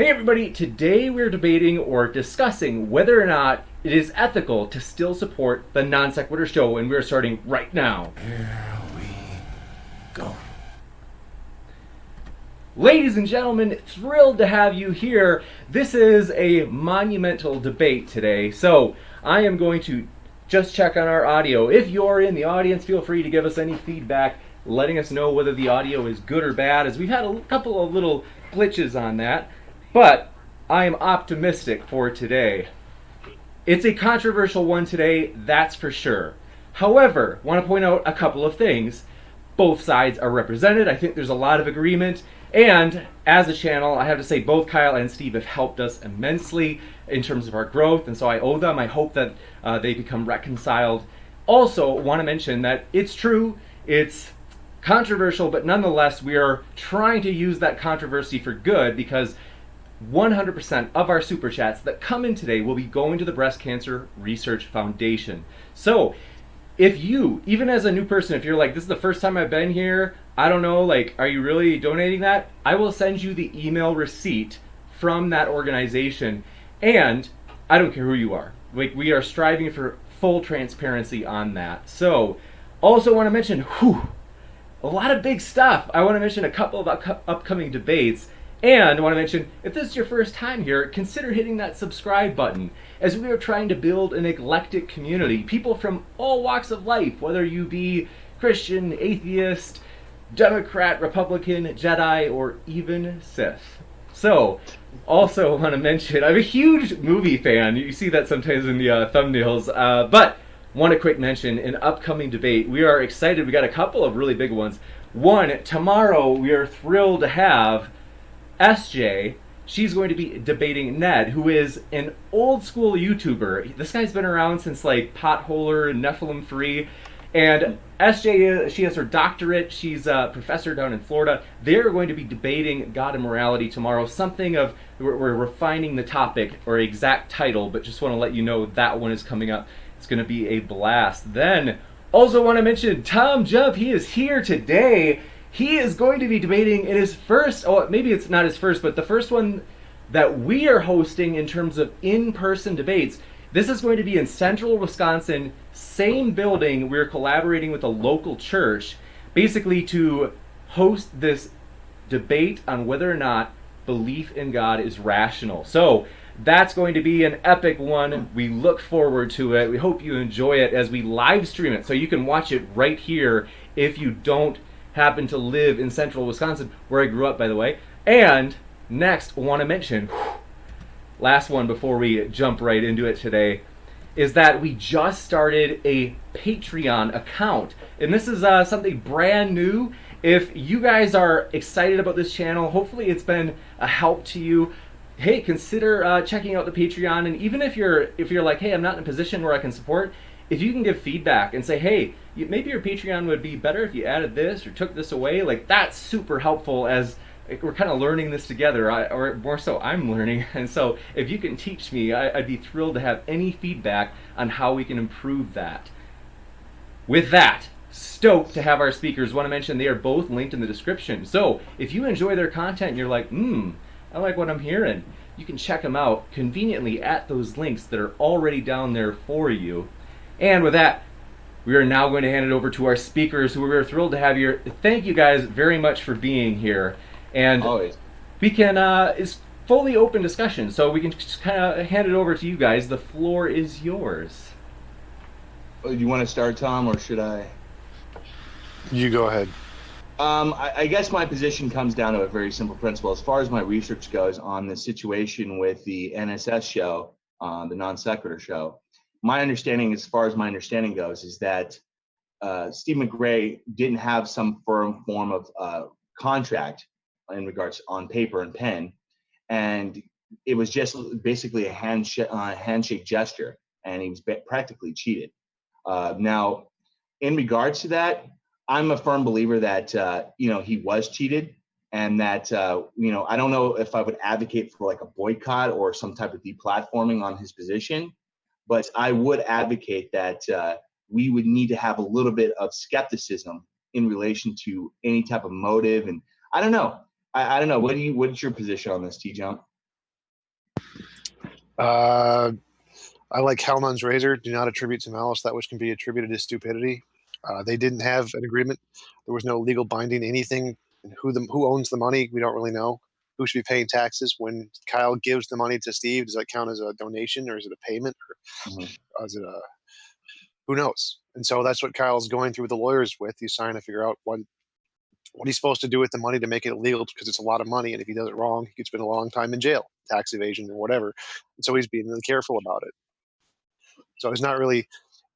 Hey everybody, today we're debating or discussing whether or not it is ethical to still support the Non Sequitur Show, and we're starting right now. Here we go. Ladies and gentlemen, thrilled to have you here. This is a monumental debate today, so I am going to just check on our audio. If you're in the audience, feel free to give us any feedback, letting us know whether the audio is good or bad, as we've had a couple of little glitches on that. But I am optimistic for today. It's a controversial one today, that's for sure. However, I want to point out a couple of things. Both sides are represented. I think there's a lot of agreement. And as a channel, I have to say both Kyle and Steve have helped us immensely in terms of our growth. And so I owe them. I hope that they become reconciled. Also, want to mention that it's true. It's controversial, but nonetheless, we are trying to use that controversy for good, because 100% of our super chats that come in today will be going to the Breast Cancer Research Foundation. So if you, even as a new person, if you're like, this is the first time I've been here, I don't know, like, are you really donating that? I will send you the email receipt from that organization, and I don't care who you are. Like, we are striving for full transparency on that. So also want to mention, a lot of big stuff. I want to mention a couple of upcoming debates. And I want to mention, if this is your first time here, consider hitting that subscribe button, as we are trying to build an eclectic community. People from all walks of life, whether you be Christian, atheist, Democrat, Republican, Jedi, or even Sith. So, also want to mention, I'm a huge movie fan. You see that sometimes in the thumbnails. But want a quick mention, an upcoming debate. We are excited. We got a couple of really big ones. One, tomorrow we are thrilled to have SJ. She's going to be debating Ned, who is an old school YouTuber. This guy's been around since like Potholer and Nephilim Free. And SJ, she has her doctorate. She's a professor down in Florida. They're going to be debating God and morality tomorrow. Something of, we're refining the topic or exact title, but just want to let you know that one is coming up. It's going to be a blast. Then, also want to mention TJump. He is here today. He is going to be debating in his first, maybe it's not his first, but the first one that we are hosting in terms of in-person debates. This is going to be in central Wisconsin, same building. We're collaborating with a local church, basically to host this debate on whether or not belief in God is rational. So that's going to be an epic one. We look forward to it. We hope you enjoy it as we live stream it, so you can watch it right here if you don't happen to live in central Wisconsin, where I grew up, by the way. And next, want to mention, last one before we jump right into it today, is that we just started a Patreon account. And this is something brand new. If you guys are excited about this channel, hopefully it's been a help to you. Hey, consider checking out the Patreon. And even if you're like, hey, I'm not in a position where I can support, if you can give feedback and say, hey, maybe your Patreon would be better if you added this or took this away, like, that's super helpful, as we're kind of learning this together, or more so I'm learning. And so if you can teach me, I'd be thrilled to have any feedback on how we can improve that. With that, stoked to have our speakers. Want to mention they are both linked in the description. So if you enjoy their content and you're like, I like what I'm hearing, you can check them out conveniently at those links that are already down there for you. And with that, we are now going to hand it over to our speakers, who we're thrilled to have here. Thank you guys very much for being here. And always. We can, it's fully open discussion, so we can just kind of hand it over to you guys. The floor is yours. Do you want to start, Tom, or should I? You go ahead. I guess my position comes down to a very simple principle. As far as my research goes on the situation with the NSS show, the Non Sequitur show, my understanding, as far as my understanding goes, is that Steve McRae didn't have some firm form of contract in regards on paper and pen, and it was just basically a handshake gesture, and he was practically cheated. Now, in regards to that, I'm a firm believer that he was cheated, and that I don't know if I would advocate for like a boycott or some type of deplatforming on his position. But I would advocate that we would need to have a little bit of skepticism in relation to any type of motive. And I don't know. I don't know. What's your position on this, TJump? Uh, I like Hellman's razor. Do not attribute to malice that which can be attributed to stupidity. They didn't have an agreement. There was no legal binding anything. And who owns the money, we don't really know. Who should be paying taxes when Kyle gives the money to Steve? Does that count as a donation, or is it a payment, Mhm. or is it a who knows? And so that's what Kyle's going through with the lawyers with. He's trying to figure out what he's supposed to do with the money to make it illegal, because it's a lot of money, and if he does it wrong, he could spend a long time in jail, tax evasion or whatever. And so he's being really careful about it. So he's not really.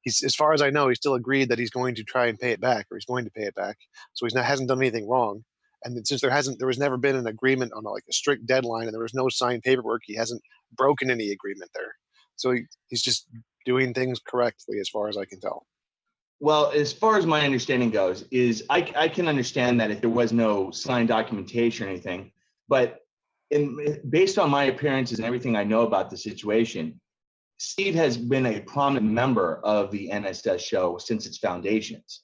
He's, as far as I know, he's still agreed that he's going to try and pay it back, or he's going to pay it back. So hasn't done anything wrong. And since there was never been an agreement on like a strict deadline, and there was no signed paperwork, he hasn't broken any agreement there. So he's just doing things correctly, as far as I can tell. Well, as far as my understanding goes, is I can understand that if there was no signed documentation or anything, but based on my appearances and everything I know about the situation, Steve has been a prominent member of the NSS show since its foundations.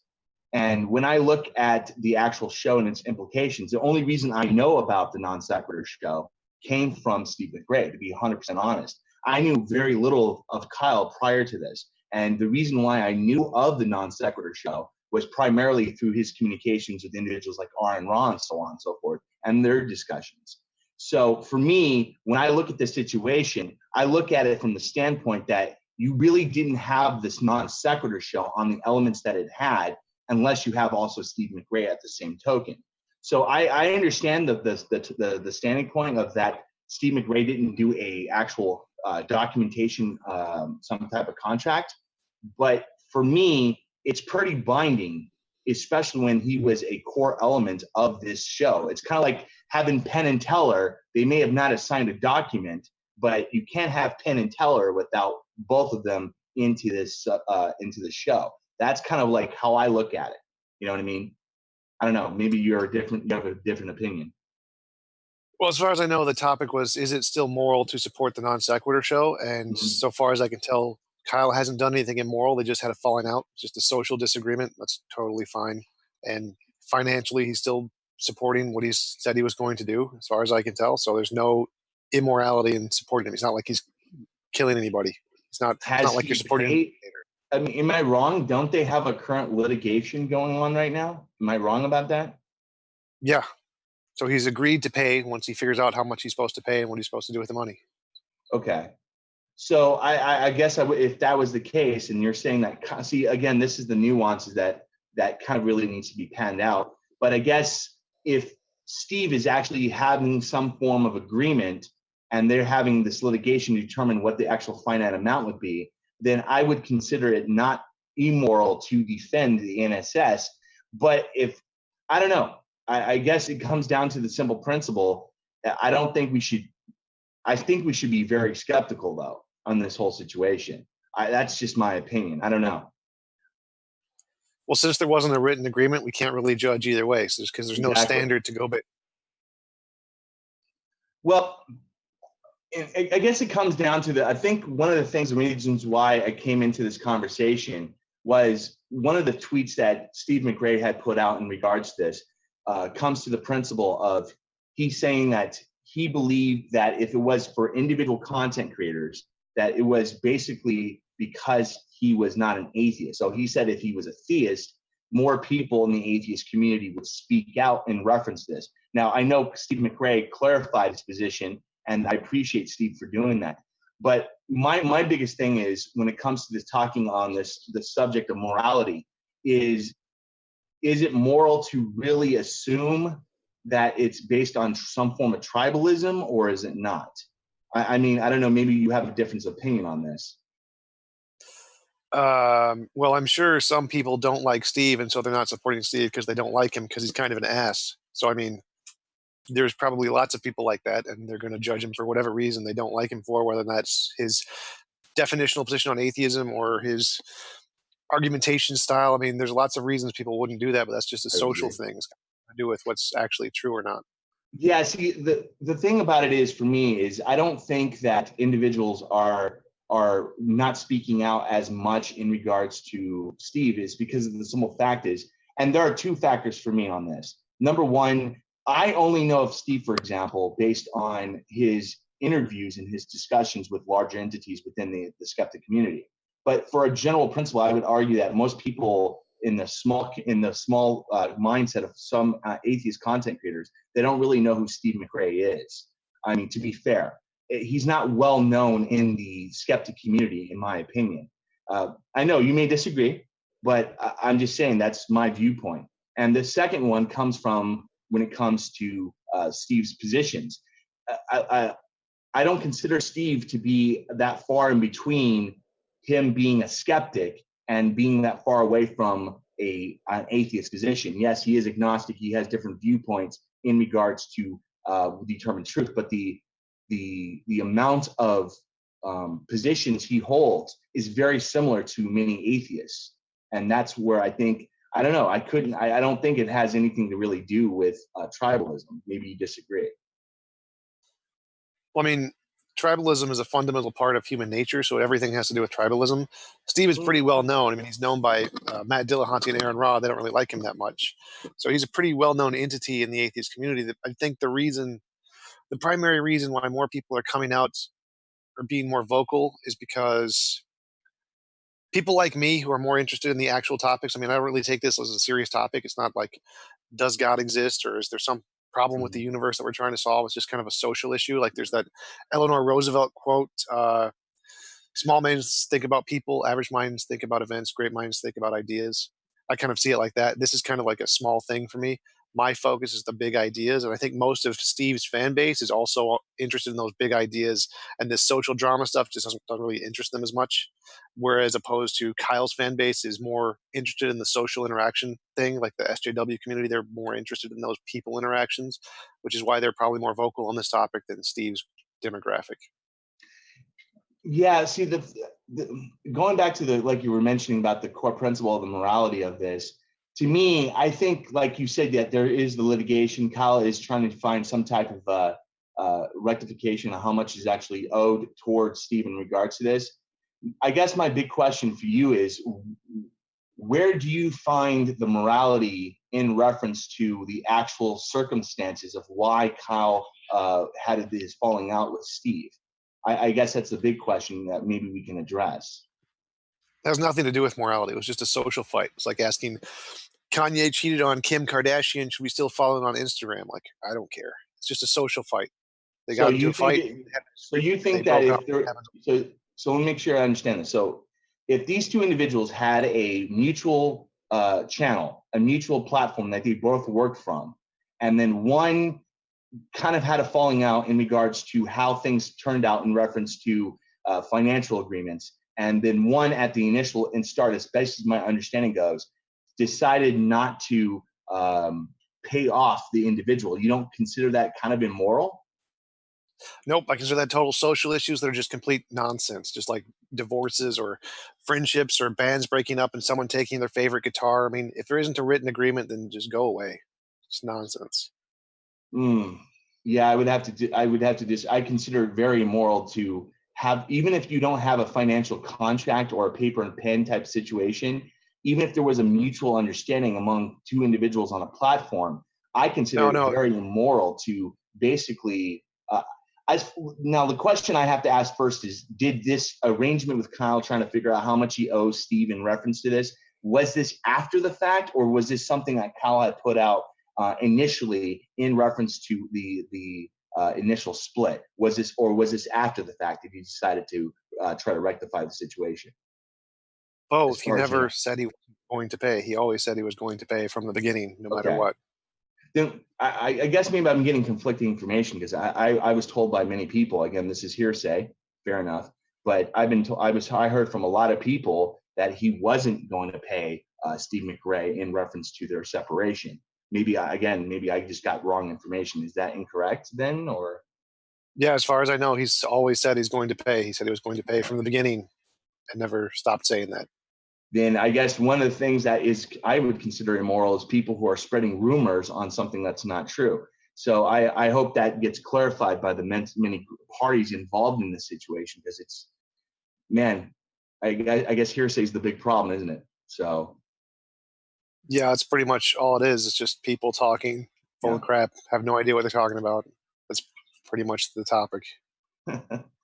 And when I look at the actual show and its implications, the only reason I know about the non sequitur show came from Steve McRae, to be 100% honest. I knew very little of Kyle prior to this. And the reason why I knew of the non sequitur show was primarily through his communications with individuals like R and Ron, so on and so forth, and their discussions. So for me, when I look at this situation, I look at it from the standpoint that you really didn't have this non sequitur show on the elements that it had, unless you have also Steve McRae at the same token. So I understand the standing point of that Steve McRae didn't do a actual documentation, some type of contract. But for me, it's pretty binding, especially when he was a core element of this show. It's kind of like having Penn and Teller. They may have not assigned a document, but you can't have Penn and Teller without both of them into this show. That's kind of like how I look at it. You know what I mean? I don't know. Maybe you have a different opinion. Well, as far as I know, the topic was, is it still moral to support the non sequitur show? And so far as I can tell, Kyle hasn't done anything immoral. They just had a falling out, just a social disagreement. That's totally fine. And financially, he's still supporting what he's said he was going to do, as far as I can tell. So there's no immorality in supporting him. It's not like he's killing anybody. It's not like you're supporting him. I mean, am I wrong? Don't they have a current litigation going on right now? Am I wrong about that? Yeah. So he's agreed to pay once he figures out how much he's supposed to pay and what he's supposed to do with the money. Okay. So I guess if that was the case, and you're saying that, see, again, this is the nuances that kind of really needs to be panned out. But I guess if Steve is actually having some form of agreement and they're having this litigation to determine what the actual finite amount would be, then I would consider it not immoral to defend the NSS. But I don't know, I guess it comes down to the simple principle. I think we should be very skeptical, though, on this whole situation. That's just my opinion. I don't know. Well, since there wasn't a written agreement, we can't really judge either way, because there's no standard to go by. Well, I guess it comes down to I think one of the reasons why I came into this conversation was one of the tweets that Steve McRae had put out in regards to this comes to the principle of he's saying that he believed that if it was for individual content creators, that it was basically because he was not an atheist. So he said if he was a theist, more people in the atheist community would speak out in reference to this. Now, I know Steve McRae clarified his position, and I appreciate Steve for doing that. But my biggest thing is when it comes to this talking on the subject of morality is it moral to really assume that it's based on some form of tribalism, or is it not? I mean, I don't know. Maybe you have a different opinion on this. Well, I'm sure some people don't like Steve, and so they're not supporting Steve because they don't like him because he's kind of an ass. So, I mean, there's probably lots of people like that, and they're going to judge him for whatever reason they don't like him for, whether that's his definitional position on atheism or his argumentation style. I mean, there's lots of reasons people wouldn't do that, but that's just a social thing. It's got to do with what's actually true or not. Yeah, see, the thing about it is, for me, is I don't think that individuals are not speaking out as much in regards to Steve is because of the simple fact is, and there are two factors for me on this. Number one, I only know of Steve, for example, based on his interviews and his discussions with larger entities within the skeptic community. But for a general principle, I would argue that most people in the small mindset of some atheist content creators, they don't really know who Steve McRae is. I mean, to be fair, he's not well known in the skeptic community, in my opinion. I know you may disagree, but I'm just saying that's my viewpoint. And the second one comes from when it comes to Steve's positions. I don't consider Steve to be that far in between him being a skeptic and being that far away from an atheist position. Yes, he is agnostic. He has different viewpoints in regards to determined truth, but the amount of positions he holds is very similar to many atheists, and that's where I think I don't think it has anything to really do with tribalism. Maybe you disagree. Well, I mean, tribalism is a fundamental part of human nature, so everything has to do with tribalism. Steve is pretty well known. I mean, he's known by Matt Dillahunty and Aaron Ra. They don't really like him that much. So he's a pretty well-known entity in the atheist community. That I think the primary reason why more people are coming out or being more vocal is because people like me who are more interested in the actual topics. I mean, I don't really take this as a serious topic. It's not like, does God exist, or is there some problem with the universe that we're trying to solve? It's just kind of a social issue. Like there's that Eleanor Roosevelt quote, small minds think about people, average minds think about events, great minds think about ideas. I kind of see it like that. This is kind of like a small thing for me. My focus is the big ideas, and I think most of Steve's fan base is also interested in those big ideas, and this social drama stuff just doesn't really interest them as much. Whereas opposed to Kyle's fan base is more interested in the social interaction thing, like the SJW community. They're more interested in those people interactions, which is why they're probably more vocal on this topic than Steve's demographic. Yeah, see, going back to like you were mentioning about the core principle of the morality of this, to me, I think, like you said, that there is the litigation. Kyle is trying to find some type of rectification of how much is actually owed towards Steve in regards to this. I guess my big question for you is, where do you find the morality in reference to the actual circumstances of why Kyle had his falling out with Steve? I guess that's the big question that maybe we can address. It has nothing to do with morality. It was just a social fight. It's like asking, Kanye cheated on Kim Kardashian. Should we still follow him on Instagram? Like, I don't care. It's just a social fight. They got into a fight. So you think that if there, so let me make sure I understand this. So if these two individuals had a mutual channel, a mutual platform that they both worked from, and then one kind of had a falling out in regards to how things turned out in reference to financial agreements, and then one at the initial and start, as best as my understanding goes, decided not to pay off the individual. You don't consider that kind of immoral? Nope, I consider that total social issues that are just complete nonsense, just like divorces or friendships or bands breaking up and someone taking their favorite guitar. I mean, if there isn't a written agreement, then just go away. It's nonsense. Yeah, I would have to I consider it very immoral to have, even if you don't have a financial contract or a paper and pen type situation, even if there was a mutual understanding among two individuals on a platform, I consider it very immoral to basically. Now, the question I have to ask first is, did this arrangement with Kyle trying to figure out how much he owes Steve in reference to this, was this after the fact, or was this something that Kyle had put out initially in reference to the initial split? Was this after the fact that he decided to try to rectify the situation? Both. He never said he was going to pay. He always said he was going to pay from the beginning, no matter what. Then I guess maybe I'm getting conflicting information, because I was told by many people, again, this is hearsay, fair enough, but I've been told, I heard from a lot of people that he wasn't going to pay Steve McRae in reference to their separation. Maybe I just got wrong information. Is that incorrect then, or? Yeah, as far as I know, he's always said he's going to pay. He said he was going to pay from the beginning and never stopped saying that. Then I guess one of the things that I would consider immoral is people who are spreading rumors on something that's not true. So I hope that gets clarified by the many parties involved in this situation, because it's, man, I guess hearsay is the big problem, isn't it? So. Yeah, that's pretty much all it is. It's just people talking full of crap, have no idea what they're talking about. That's pretty much the topic.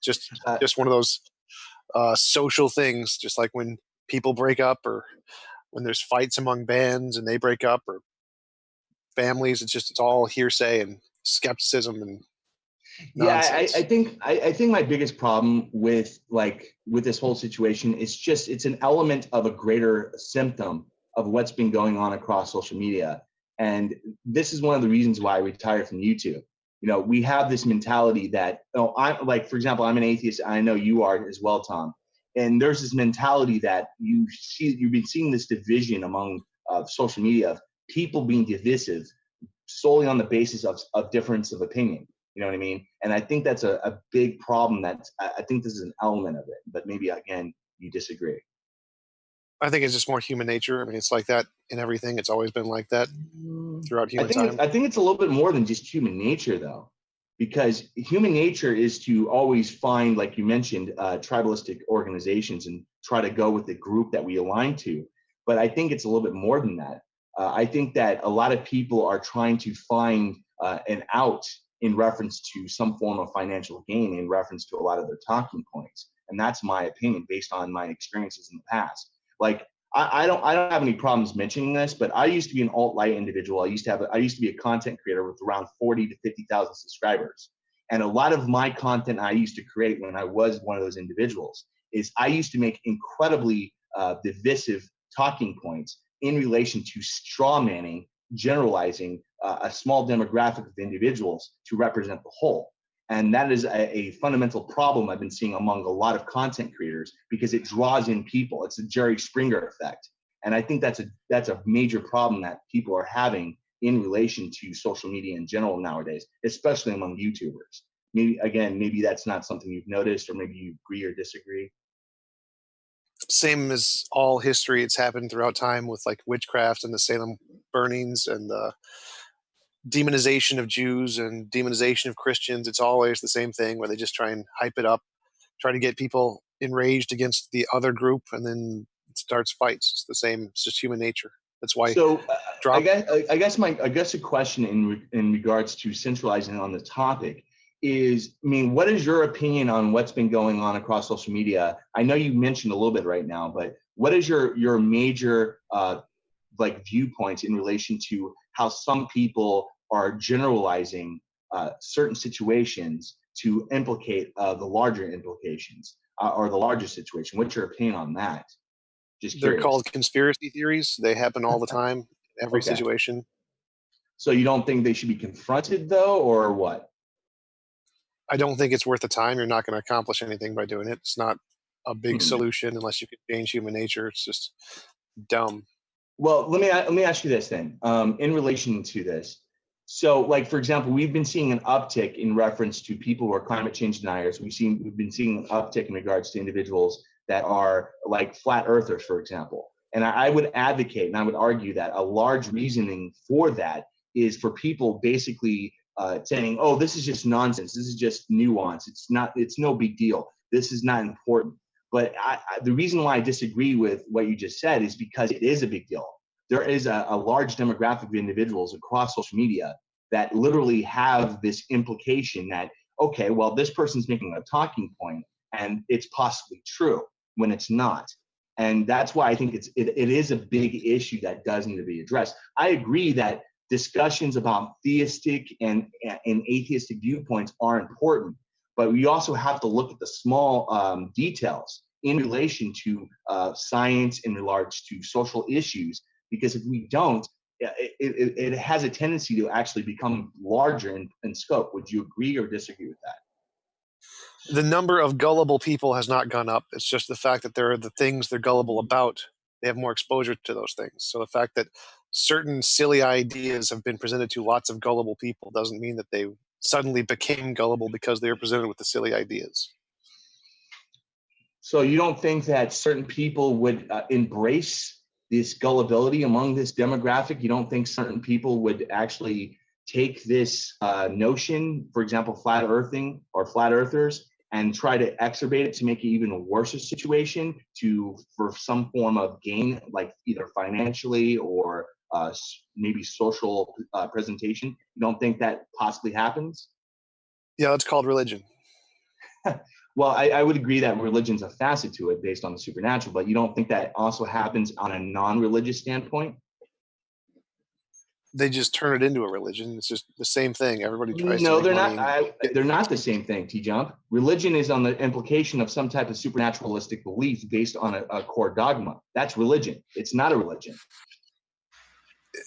Just Uh, just one of those social things, just like when people break up or when there's fights among bands and they break up or families. It's all hearsay and skepticism and Yeah, nonsense. I think my biggest problem with this whole situation is just it's an element of a greater symptom of what's been going on across social media. And this is one of the reasons why I retired from YouTube. You know, we have this mentality that, oh, I'm like, for example, I'm an atheist. I know you are as well, Tom. And there's this mentality that you've been seeing this division among social media of people being divisive solely on the basis of difference of opinion. You know what I mean? And I think that's a big problem. I think this is an element of it, but maybe again, you disagree. I think it's just more human nature. I mean, it's like that in everything. It's always been like that throughout human time. I think it's a little bit more than just human nature, though, because human nature is to always find, like you mentioned, tribalistic organizations and try to go with the group that we align to. But I think it's a little bit more than that. I think that a lot of people are trying to find an out in reference to some form of financial gain, in reference to a lot of their talking points, and that's my opinion based on my experiences in the past. Like I don't have any problems mentioning this, but I used to be an alt-right individual. I used to be a content creator with around 40 to 50,000 subscribers. And a lot of my content I used to create when I was one of those individuals is I used to make incredibly divisive talking points in relation to straw manning, generalizing a small demographic of individuals to represent the whole. And that is a fundamental problem I've been seeing among a lot of content creators because it draws in people. It's a Jerry Springer effect. And I think that's a major problem that people are having in relation to social media in general nowadays, especially among YouTubers. Maybe that's not something you've noticed, or maybe you agree or disagree. Same as all history, it's happened throughout time with like witchcraft and the Salem burnings and the demonization of Jews and demonization of Christians. It's always the same thing where they just try and hype it up, try to get people enraged against the other group, and then it starts fights. It's the same. It's just human nature. That's why. So I guess a question in regards to centralizing on the topic is, I mean, what is your opinion on what's been going on across social media? I know you mentioned a little bit right now, but what is your major viewpoints in relation to how some people are generalizing certain situations to implicate the larger implications or the larger situation? What's your opinion on that? Just They're curious. called conspiracy theories. They happen all the time, every Okay. situation. So you don't think they should be confronted though, or what? I don't think it's worth the time. You're not going to accomplish anything by doing it. It's not a big solution unless you can change human nature. It's just dumb. Well, let me ask you this then, in relation to this. So, like for example, we've been seeing an uptick in reference to people who are climate change deniers. We've been seeing an uptick in regards to individuals that are like flat earthers, for example. And I would advocate and I would argue that a large reasoning for that is for people basically saying, "Oh, this is just nonsense. This is just nuance. It's no big deal. This is not important." But the reason why I disagree with what you just said is because it is a big deal. There is a large demographic of individuals across social media that literally have this implication that, okay, well, this person's making a talking point and it's possibly true when it's not. And that's why I think it is a big issue that does need to be addressed. I agree that discussions about theistic and atheistic viewpoints are important, but we also have to look at the small details in relation to science, in regards to social issues, because if we don't, it has a tendency to actually become larger in scope. Would you agree or disagree with that? The number of gullible people has not gone up. It's just the fact that there are the things they're gullible about. They have more exposure to those things. So the fact that certain silly ideas have been presented to lots of gullible people doesn't mean that they suddenly became gullible because they were presented with the silly ideas. So you don't think that certain people would embrace this gullibility among this demographic? You don't think certain people would actually take this notion, for example, flat earthing or flat earthers, and try to exacerbate it to make it even a worse situation for some form of gain, like either financially or maybe social presentation? You don't think that possibly happens? Yeah, that's called religion. Well, I would agree that religion's a facet to it based on the supernatural, but you don't think that also happens on a non-religious standpoint? They just turn it into a religion. It's just the same thing. Everybody tries to No, make they're money. not. They're not the same thing, T-Jump. Religion is on the implication of some type of supernaturalistic belief based on a core dogma. That's religion. It's not a religion.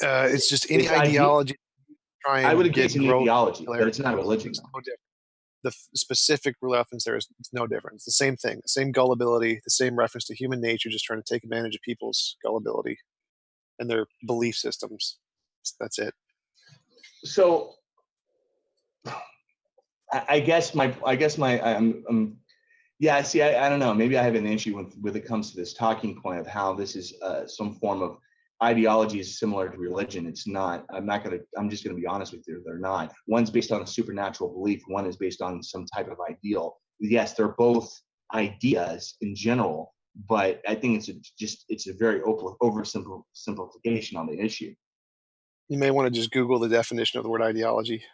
It's just any It's ideology try I would and agree get it's an growth. ideology, but it's not a religion. It's no different. The specific reference there is it's no different. It's the same thing, the same gullibility, the same reference to human nature, just trying to take advantage of people's gullibility and their belief systems. That's it. So I guess my yeah. See, I don't know. Maybe I have an issue when it comes to this talking point of how this is some form of ideology is similar to religion. It's not. I'm just gonna be honest with you. They're not. One's based on a supernatural belief. One is based on some type of ideal. Yes, they're both ideas in general, but I think it's a very oversimplification on the issue. You may want to just Google the definition of the word ideology.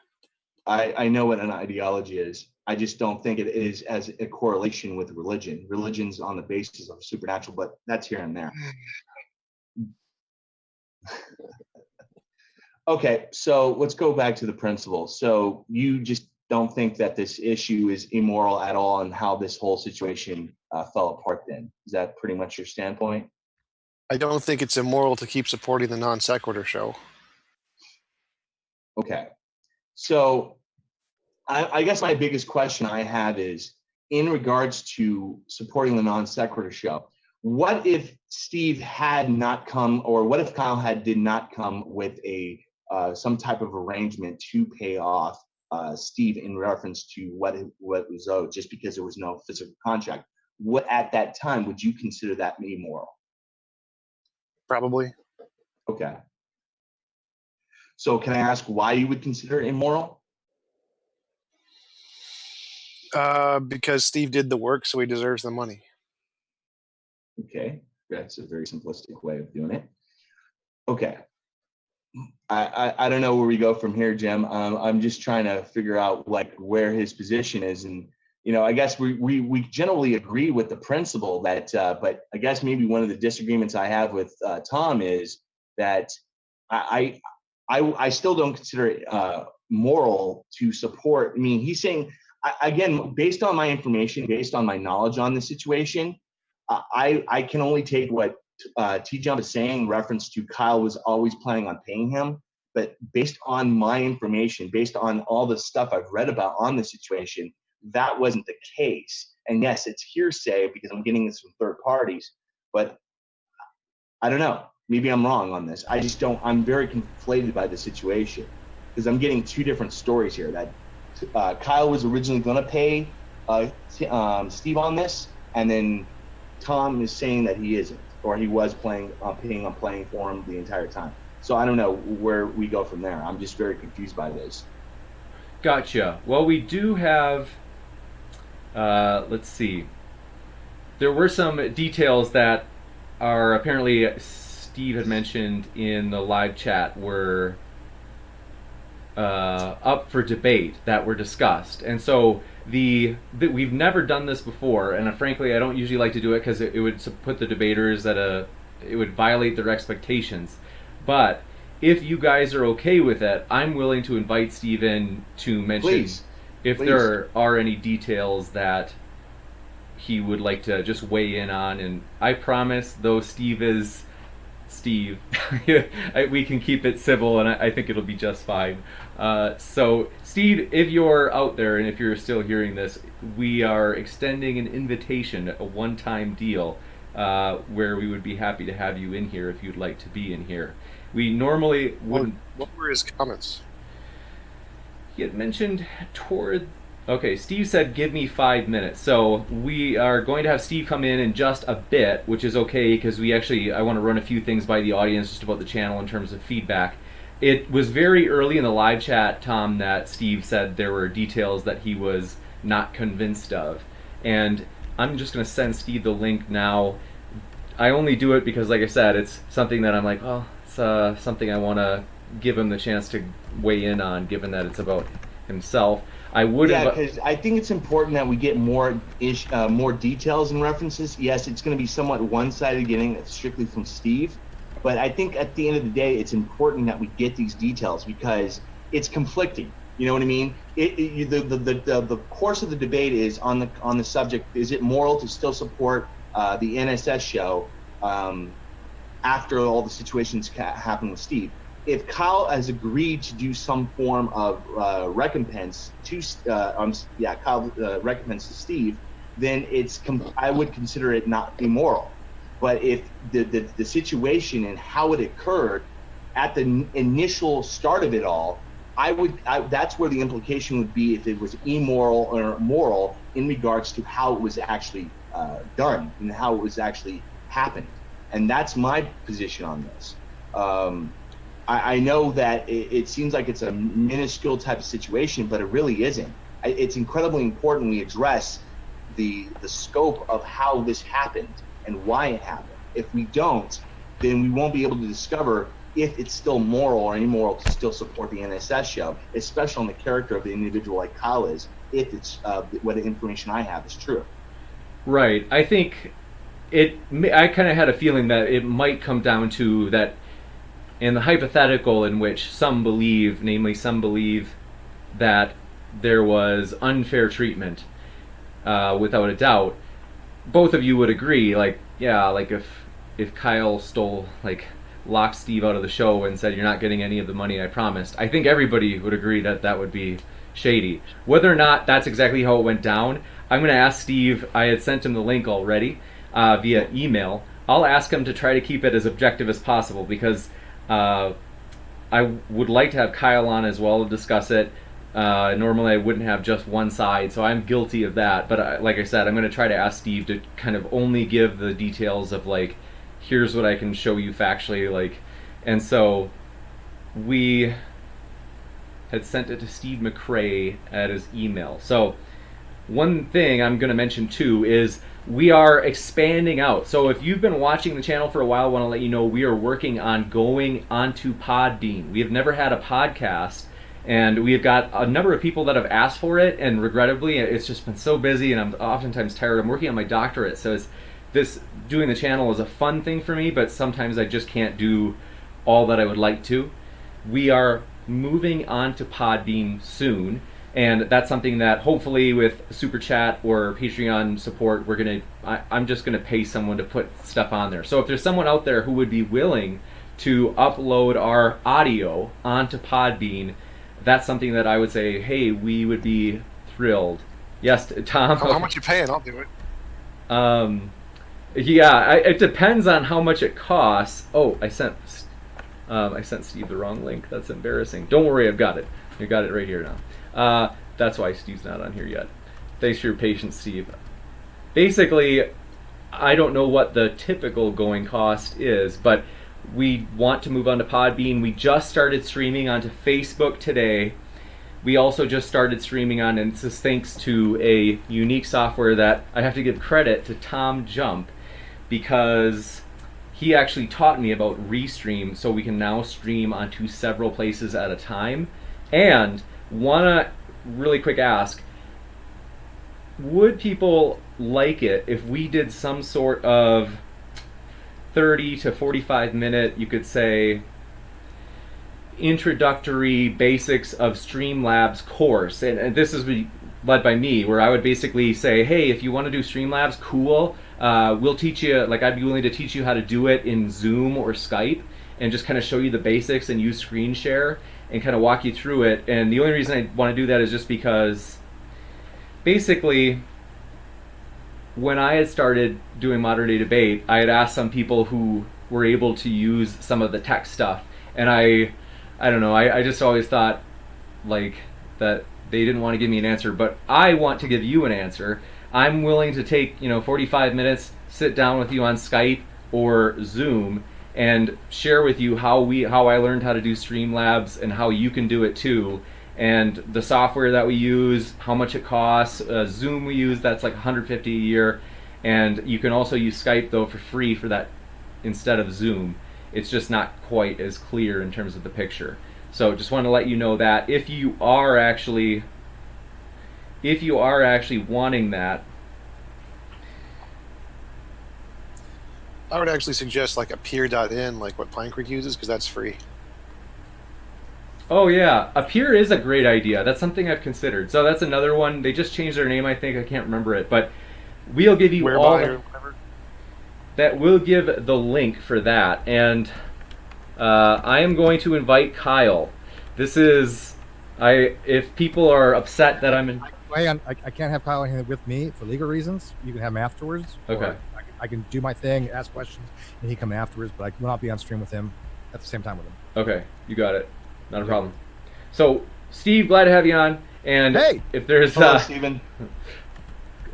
I know what an ideology is. I just don't think it is as a correlation with religion. Religion's on the basis of supernatural, but that's here and there. Okay, so let's go back to the principle. So you just don't think that this issue is immoral at all and how this whole situation fell apart then? Is that pretty much your standpoint? I don't think it's immoral to keep supporting the non sequitur show. Okay. So I guess my biggest question I have is in regards to supporting the non sequitur show, what if Steve had not come, or what if Kyle did not come with a some type of arrangement to pay off Steve in reference to what was owed, just because there was no physical contract? What at that time would you consider that immoral? Probably. Okay. So can I ask why you would consider it immoral? Because Steve did the work, so he deserves the money. Okay, that's a very simplistic way of doing it. Okay. I don't know where we go from here, Jim. I'm just trying to figure out like where his position is, and I guess we generally agree with the principle that, but I guess maybe one of the disagreements I have with Tom is that I still don't consider it moral to support. I mean, he's saying again, based on my information, based on my knowledge on the situation, I can only take what TJump is saying in reference to Kyle was always planning on paying him. But based on my information, based on all the stuff I've read about on the situation, that wasn't the case. And yes, it's hearsay because I'm getting this from third parties, but I don't know. Maybe I'm wrong on this. I just don't. I'm very conflated by the situation because I'm getting two different stories here. That Kyle was originally going to pay Steve on this, and then Tom is saying that he isn't, or he was paying for him the entire time. So I don't know where we go from there. I'm just very confused by this. Gotcha. Well, we do have, let's see. There were some details that are apparently Steve had mentioned in the live chat were up for debate that were discussed. And so we've never done this before, and frankly I don't usually like to do it because it would put the debaters it would violate their expectations. But if you guys are okay with it, I'm willing to invite Steve in to mention if there are any details that he would like to just weigh in on. And I promise, though Steve is Steve, we can keep it civil, and I think it'll be just fine. So Steve, if you're out there and if you're still hearing this, we are extending an invitation, a one-time deal, where we would be happy to have you in here if you'd like to be in here. We normally wouldn't. What were his comments? He had mentioned okay, Steve said give me 5 minutes. So we are going to have Steve come in just a bit, which is okay because I want to run a few things by the audience just about the channel in terms of feedback. It was very early in the live chat, Tom, that Steve said there were details that he was not convinced of. And I'm just going to send Steve the link now. I only do it because, like I said, it's something that I'm like, oh, it's something I want to give him the chance to weigh in on, given that it's about himself. I would Yeah, have. because I think it's important that we get more details and references. Yes, it's going to be somewhat one-sided getting it strictly from Steve, but I think at the end of the day, it's important that we get these details because it's conflicting. You know what I mean? The course of the debate is on the subject: is it moral to still support the NSS show after all the situations happened with Steve? If Kyle has agreed to do some form of recompense to recompense to Steve, then I would consider it not immoral. But if the situation and how it occurred at the initial start of it all, that's where the implication would be if it was immoral or moral in regards to how it was actually done and how it was actually happened. And that's my position on this. I know that it seems like it's a minuscule type of situation, but it really isn't. It's incredibly important we address the scope of how this happened and why it happened. If we don't, then we won't be able to discover if it's still moral or immoral to still support the NSS show, especially on the character of the individual like Kyle is, if it's what the information I have is true. Right. I think I kind of had a feeling that it might come down to that in the hypothetical in which some believe that there was unfair treatment, without a doubt, both of you would agree, like, yeah, like if Kyle locked Steve out of the show and said, you're not getting any of the money I promised, I think everybody would agree that that would be shady. Whether or not that's exactly how it went down, I'm going to ask Steve. I had sent him the link already via email. I'll ask him to try to keep it as objective as possible because I would like to have Kyle on as well to discuss it. Normally I wouldn't have just one side, so I'm guilty of that. But like I said, I'm going to try to ask Steve to kind of only give the details of, like, here's what I can show you factually, like. And so we had sent it to Steve McRae at his email. So one thing I'm going to mention too is we are expanding out. So if you've been watching the channel for a while, I want to let you know we are working on going onto Podbean. We have never had a podcast, and we have got a number of people that have asked for it, and regrettably, it's just been so busy, and I'm oftentimes tired. I'm working on my doctorate, so doing the channel is a fun thing for me, but sometimes I just can't do all that I would like to. We are moving on to Podbean soon. And that's something that hopefully with Super Chat or Patreon support, I'm just gonna pay someone to put stuff on there. So if there's someone out there who would be willing to upload our audio onto Podbean, that's something that I would say, hey, we would be thrilled. Yes, Tom? How much you paying? I'll do it. Yeah, it depends on how much it costs. Oh, I sent Steve the wrong link. That's embarrassing. Don't worry, I've got it. I got it right here now. That's why Steve's not on here yet. Thanks for your patience, Steve. Basically, I don't know what the typical going cost is, but we want to move on to Podbean. We just started streaming onto Facebook today. We also just started streaming on, and this is thanks to a unique software that I have to give credit to TJump, because he actually taught me about Restream, so we can now stream onto several places at a time. And wanna really quick ask, would people like it if we did some sort of 30 to 45 minute, you could say, introductory basics of Streamlabs course? And this is led by me, where I would basically say, hey, if you want to do Streamlabs, cool, we'll teach you, like, I'd be willing to teach you how to do it in Zoom or Skype and just kind of show you the basics and use screen share and kind of walk you through it. And the only reason I want to do that is just because basically when I had started doing modern day debate, I had asked some people who were able to use some of the tech stuff, and I don't know, I just always thought like that they didn't want to give me an answer, but I want to give you an answer. I'm willing to take 45 minutes, sit down with you on Skype or Zoom and share with you how I learned how to do Streamlabs and how you can do it too, and the software that we use, how much it costs. Zoom we use, that's like $150 a year, and you can also use Skype though for free for that instead of Zoom. It's just not quite as clear in terms of the picture. So just want to let you know that if you are actually if you are actually wanting that. I would actually suggest like a peer.in, like what Pine Creek uses, because that's free. Oh yeah, a peer is a great idea. That's something I've considered. So that's another one. They just changed their name, I think. I can't remember it, but we'll give you all Whereby or whatever. that. We'll give the link for that, and I am going to invite Kyle. This is if people are upset that I'm in. I can't have Kyle here with me for legal reasons. You can have him afterwards. Okay. Or I can do my thing, ask questions, and he come afterwards. But I will not be on stream with him at the same time with him. Okay, you got it. Not a problem. So, Steve, glad to have you on. And hey, if there's Hello, Steven.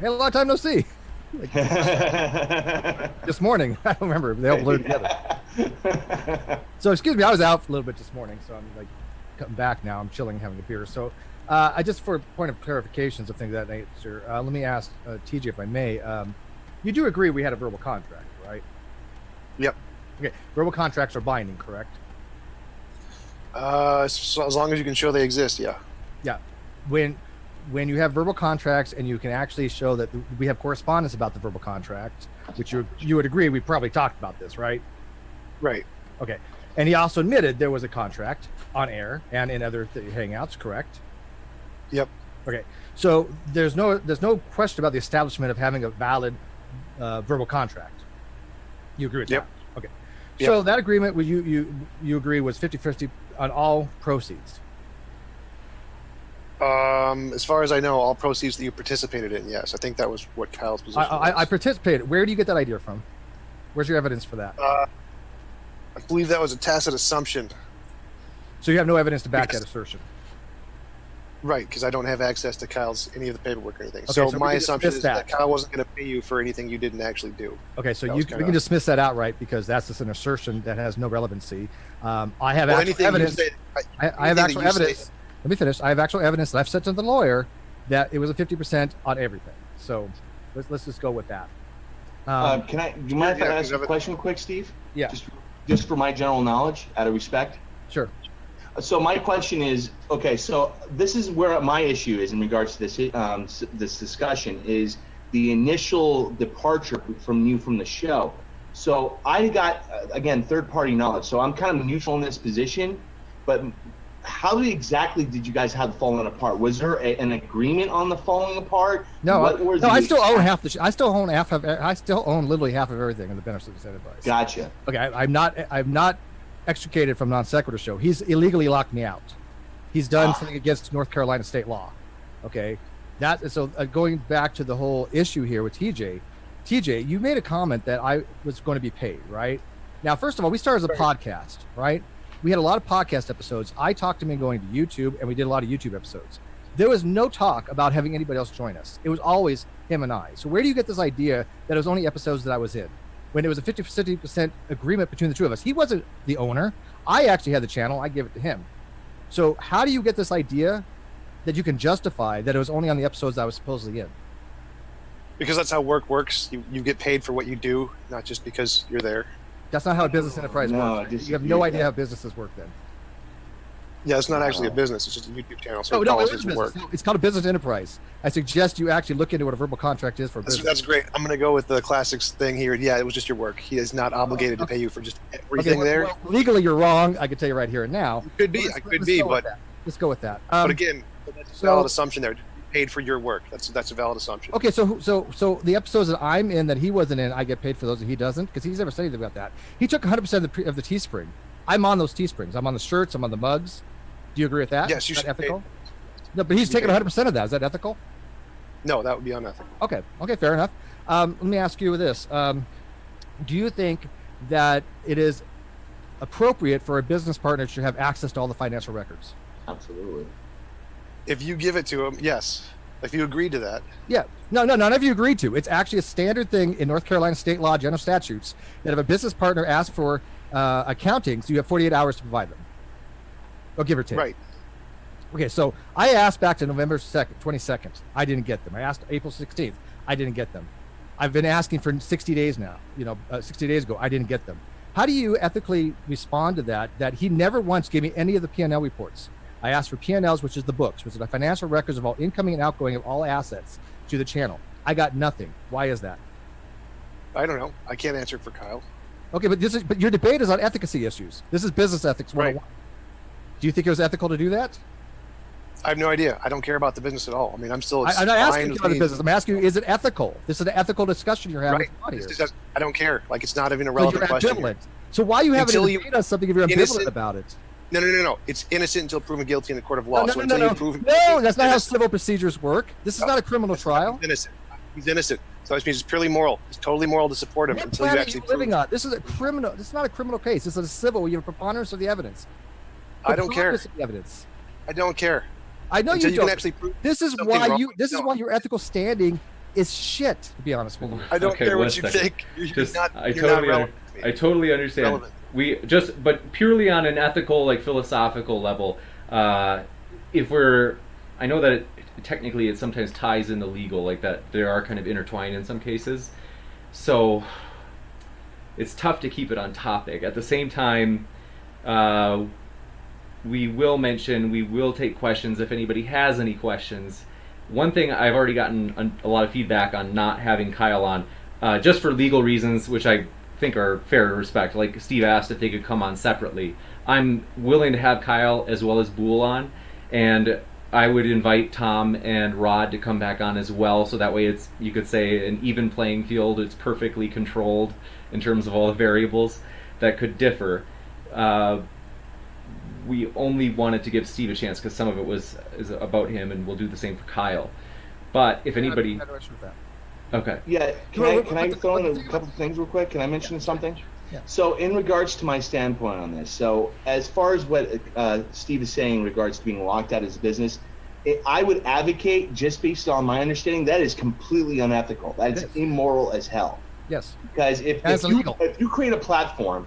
Hey, a long time no see. Like, this morning, I don't remember. They all blurred together. So excuse me, I was out for a little bit this morning, so I'm like cutting back now. I'm chilling, having a beer. So I just, for a point of clarifications of things of that nature, let me ask TJ, if I may. You do agree we had a verbal contract, right? Yep. Okay, verbal contracts are binding, correct? So as long as you can show they exist, yeah. Yeah. When you have verbal contracts and you can actually show that we have correspondence about the verbal contract, which you would agree we probably talked about this, right? Right. Okay. And he also admitted there was a contract on air and in other hangouts, correct? Yep. Okay. So there's no question about the establishment of having a valid verbal contract. You agree with Yep. that? Okay. Yep. So that agreement with you agree was 50-50 on all proceeds. As far as I know, all proceeds that you participated in, yes. I think that was what Kyle's position was. I participated. Where do you get that idea from? Where's your evidence for that? I believe that was a tacit assumption. So you have no evidence to back that assertion. Right, because I don't have access to Kyle's any of the paperwork or anything. Okay, so so we my can assumption dismiss is that that. Kyle wasn't going to pay you for anything you didn't actually do. Okay, so That we was can kinda- dismiss that outright because that's just an assertion that has no relevancy. I have Well, actual anything you evidence. say- I have anything actual that you say- evidence. Let me finish. I have actual evidence that I've sent to the lawyer that it was a 50% on everything. So let's just go with that. Do you mind if I Yeah, ask a question quick, Steve? Yeah. Just for my general knowledge, out of respect. Sure. So my question is, okay, so this is where my issue is in regards to this this discussion is the initial departure from the show. So I got, again, third-party knowledge. So I'm kind of neutral in this position, but how exactly did you guys have fallen apart? Was there an agreement on the falling apart? No, I still own half the. I still own literally half of everything in the benefits advice. Gotcha. Okay, I'm not extricated from non sequitur show. He's illegally locked me out. He's done something against North Carolina state law. Okay, going back to the whole issue here with TJ. TJ, you made a comment that I was going to be paid, right? Now, first of all, we started as a podcast, right? We had a lot of podcast episodes. I talked to him going to YouTube, and we did a lot of YouTube episodes. There was no talk about having anybody else join us. It was always him and I. So where do you get this idea that it was only episodes that I was in? When it was a 50% agreement between the two of us. He wasn't the owner. I actually had the channel. I gave it to him. So how do you get this idea that you can justify that it was only on the episodes I was supposedly in? Because that's how work works. You get paid for what you do, not just because you're there. That's not how a business enterprise works. You have no idea how businesses work then. Yeah, it's not actually a business. It's just a YouTube channel. So No, it it calls is it work. business. It's called a business enterprise. I suggest you actually look into what a verbal contract is for a business. That's great. I'm going to go with the classics thing here. Yeah, it was just your work. He is not obligated to pay you for just everything there. Well, legally, you're wrong. I can tell you right here and now. Could be. I could be, but let's go with that. but again, that's a valid assumption there. Paid for your work. That's a valid assumption. Okay, so the episodes that I'm in that he wasn't in, I get paid for those and he doesn't, because he's never said anything about that. He took 100% of the Teespring. I'm on those Teesprings. I'm on the shirts. I'm on the mugs. Do you agree with that? Yes, you Is should that ethical? pay. No, but he's taking 100% of that. Is that ethical? No, that would be unethical. Okay, fair enough. Let me ask you this. Do you think that it is appropriate for a business partner to have access to all the financial records? Absolutely. If you give it to him, yes. If you agreed to that. Yeah. No, none of you agreed to. It's actually a standard thing in North Carolina state law, general statutes, that if a business partner asks for accountings, you have 48 hours to provide them. Or give or take. Right. Okay, so I asked back to November 2nd, 22nd. I didn't get them. I asked April 16th. I didn't get them. I've been asking for 60 days now. 60 days ago, I didn't get them. How do you ethically respond to that he never once gave me any of the P&L reports? I asked for P&Ls, which is the books, which is the financial records of all incoming and outgoing of all assets to the channel. I got nothing. Why is that? I don't know. I can't answer for Kyle. Okay, but your debate is on efficacy issues. This is business ethics 101. Right. Do you think it was ethical to do that? I have no idea. I don't care about the business at all. I mean, I'm still. I'm not asking you about the business. I'm asking you, is it ethical? This is an ethical discussion you're having. Right. I don't care. Like, it's not even a relevant question. So why are you having a debate on something if you're ambivalent about it? No. It's innocent until proven guilty in the court of law. No, that's not how civil procedures work. This is not a criminal trial. He's innocent. So that means it's purely moral. It's totally moral to support him until you actually prove it. This is a criminal. This is not a criminal case. This is a civil. You have a preponderance of the evidence. I don't care. I don't care. I know until you don't. Can actually prove this is why you. This is why your ethical standing is shit. To be honest with you. I don't care what you think. I totally understand. Relevant. But purely on an ethical, like philosophical level, if we're, I know that technically it sometimes ties into legal, like that there are kind of intertwined in some cases. So it's tough to keep it on topic. At the same time, we will take questions if anybody has any questions. One thing I've already gotten a lot of feedback on not having Kyle on, just for legal reasons, which I think are fair to respect. Like Steve asked if they could come on separately. I'm willing to have Kyle as well as Boole on, and I would invite Tom and Rod to come back on as well, so that way it's, you could say, an even playing field. It's perfectly controlled in terms of all the variables that could differ. We only wanted to give Steve a chance because some of it is about him, and we'll do the same for Kyle. But if anybody... Okay. Yeah, can I throw in a couple of things real quick? Can I mention something? Yeah. So in regards to my standpoint on this, so as far as what Steve is saying in regards to being locked out of his business, I would advocate, just based on my understanding, that is completely unethical. That is immoral as hell. Yes. Because if you create a platform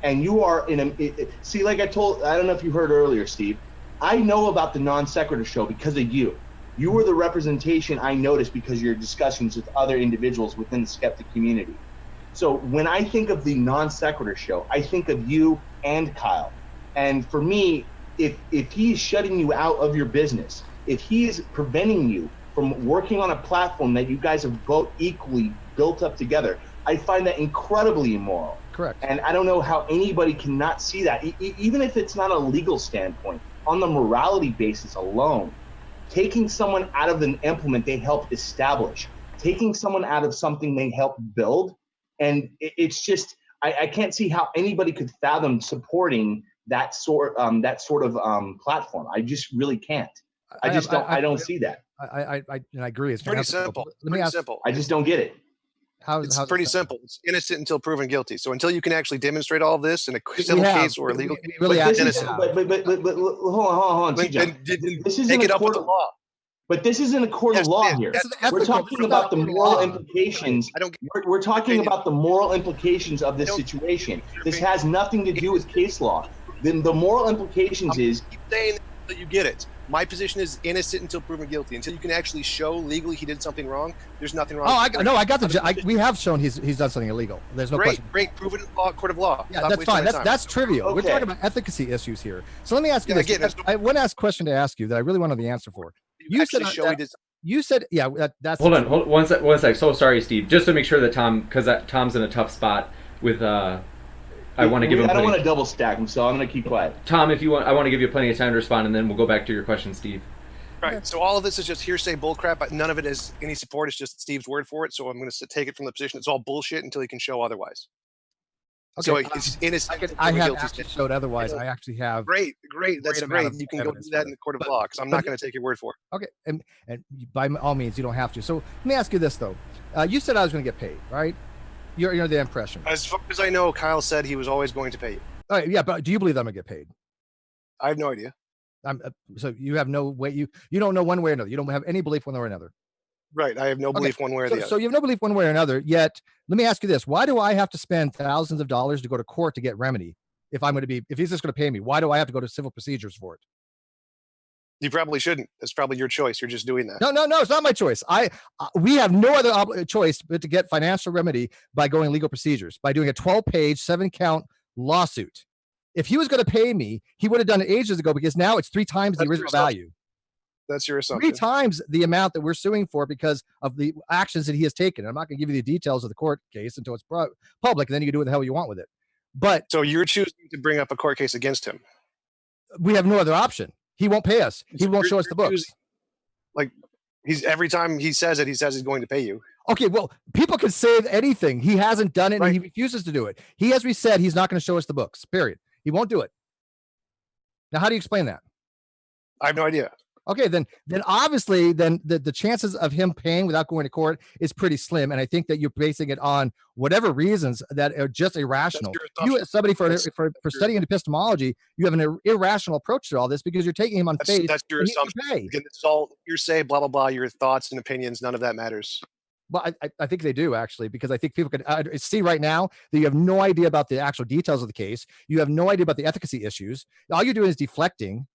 and you are in a... See, like I don't know if you heard earlier, Steve, I know about the Non Sequitur show because of you. You were the representation I noticed because of your discussions with other individuals within the skeptic community. So when I think of the Non Sequitur show, I think of you and Kyle. And for me, if he's shutting you out of your business, if he is preventing you from working on a platform that you guys have both equally built up together, I find that incredibly immoral. Correct. And I don't know how anybody cannot see that, even if it's not a legal standpoint, on the morality basis alone. Taking someone out of an implement they helped establish, taking someone out of something they helped build, and it's just I can't see how anybody could fathom supporting that sort of platform. I just really can't. I don't see that. I agree. It's pretty simple. Simple. I just don't get it. It's pretty simple. It's innocent until proven guilty. So until you can actually demonstrate all of this in a civil case or a legal case, but hold on, TJump. This isn't a court of law. But this isn't a court of law here. We're talking about the moral implications. We're talking about the moral implications of this situation. This has nothing to do with case law. Then the moral implications is... Keep saying that you get it. My position is innocent until proven guilty. Until you can actually show legally he did something wrong, there's nothing wrong. We have shown he's done something illegal. There's no question. Great, proven in law, court of law. Yeah, that's fine. That's trivial. Okay. We're talking about efficacy issues here. So let me ask you this. Again, I want to ask a question to ask you that I really wanted the answer for. You said, yeah, that's... Hold on, one sec. So sorry, Steve. Just to make sure that Tom's in a tough spot with... I want to give him. I don't want to double stack him, so I'm going to keep quiet. Tom, if you want, I want to give you plenty of time to respond, and then we'll go back to your question, Steve. Right. So all of this is just hearsay bullcrap. But none of it has any support. It's just Steve's word for it. So I'm going to take it from the position it's all bullshit until he can show otherwise. Okay. So it's innocent. I have actually showed otherwise. I actually have. Great. That's great. You can go do that in the court of law because I'm not going to take your word for it. Okay. And by all means, you don't have to. So let me ask you this though. You said I was going to get paid, right? You're the impression. As far as I know, Kyle said he was always going to pay you. All right, yeah, but do you believe I'm gonna get paid? I have no idea. So you have no way. You don't know one way or another. You don't have any belief one way or another. Right. I have no belief one way or the other. So you have no belief one way or another. Yet, let me ask you this: why do I have to spend thousands of dollars to go to court to get remedy? If he's just going to pay me, why do I have to go to civil procedures for it? You probably shouldn't. That's probably your choice. You're just doing that. No, it's not my choice. We have no other choice but to get financial remedy by going legal procedures, by doing a 12-page, 7-count lawsuit. If he was going to pay me, he would have done it ages ago, because now it's 3 times the That's original your value. That's your 3 assumption. times the amount that we're suing for because of the actions that he has taken. I'm not going to give you the details of the court case until it's public, and then you can do what the hell you want with it. But So you're choosing to bring up a court case against him. we have no other option. He won't pay us. He won't show us the books. Like, every time he says it, he says he's going to pay you. Okay, well, people can say anything. He hasn't done it, and he refuses to do it. He, as we said, he's not going to show us the books, period. He won't do it. Now, how do you explain that? I have no idea. Okay, then obviously, then the chances of him paying without going to court is pretty slim, and I think that you're basing it on whatever reasons that are just irrational. You, as somebody for studying epistemology, you have an irrational approach to all this because you're taking him on faith. That's your assumption. Again, this is all hearsay, blah blah blah. Your thoughts and opinions, none of that matters. Well, I think they do, actually, because I think people can see right now that you have no idea about the actual details of the case. You have no idea about the efficacy issues. All you're doing is deflecting.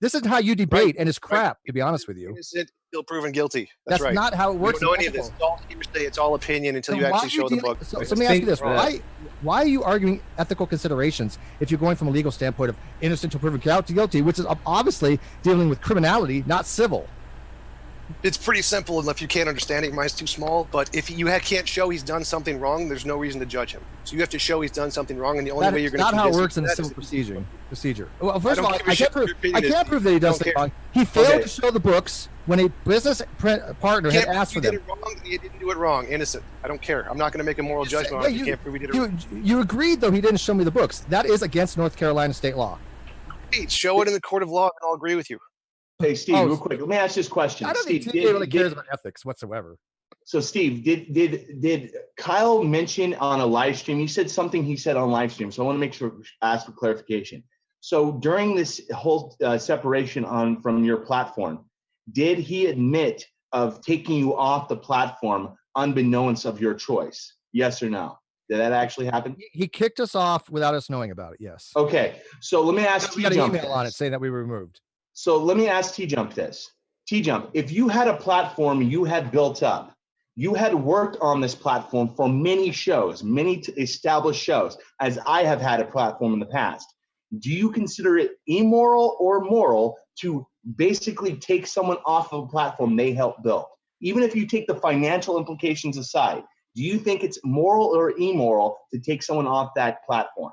This isn't how you debate, and it's crap, to be honest with you. Innocent, still proven guilty. That's right. not how it works. You don't know any of this. It's all hearsay. It's all opinion until you actually show the book. So let me ask you this: why are you arguing ethical considerations if you're going from a legal standpoint of innocent until proven guilty, which is obviously dealing with criminality, not civil? It's pretty simple, and if you can't understand it, your mind's too small. But if you can't show he's done something wrong, there's no reason to judge him. So you have to show he's done something wrong, and the only way you're going to— That's not how it works in a civil procedure. Well, first of all, I can't prove that he does something wrong. He failed to show the books when a business partner had asked for them. You did it wrong. You didn't do it wrong. Innocent. I don't care. I'm not going to make a moral judgment on it. You can't prove he did it wrong. You agreed, though, he didn't show me the books. That is against North Carolina state law. Show it in the court of law, and I'll agree with you. Hey, Steve, real quick, let me ask this question. I don't think TJ really cares about ethics whatsoever. So, Steve, did Kyle mention on a live stream? You said something he said on live stream, so I want to make sure ask for clarification. So, during this whole separation from your platform, did he admit of taking you off the platform unbeknownst of your choice? Yes or no? Did that actually happen? He kicked us off without us knowing about it. Yes. Okay, so let me ask. We got an email on it saying that we were removed. So let me ask TJump this. TJump, if you had a platform you had built up, you had worked on this platform for many shows, many established shows, as I have had a platform in the past, do you consider it immoral or moral to basically take someone off of a platform they helped build? Even if you take the financial implications aside, do you think it's moral or immoral to take someone off that platform?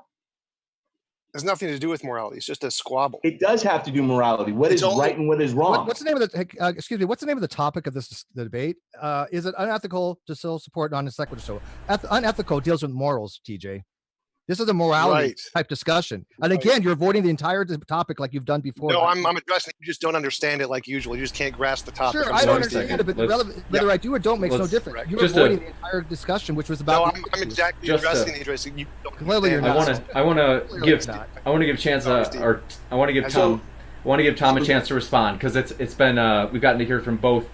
It has nothing to do with morality. It's just a squabble. It does have to do morality. What is right and what is wrong? What's the name of the? Excuse me. What's the name of the topic of the debate? Is it unethical to still support non-sequitur? So unethical deals with morals, TJ. This is a morality type discussion. And again, you're avoiding the entire topic like you've done before. No, I'm addressing it. You just don't understand it like usual. You just can't grasp the topic. Sure, I don't understand it, but whether I do or don't makes no difference. You're avoiding the entire discussion, which was about. No, I'm exactly addressing the addressing. You don't clearly, I want to give chance I want to give Tom a chance to respond, because it's been we've gotten to hear from both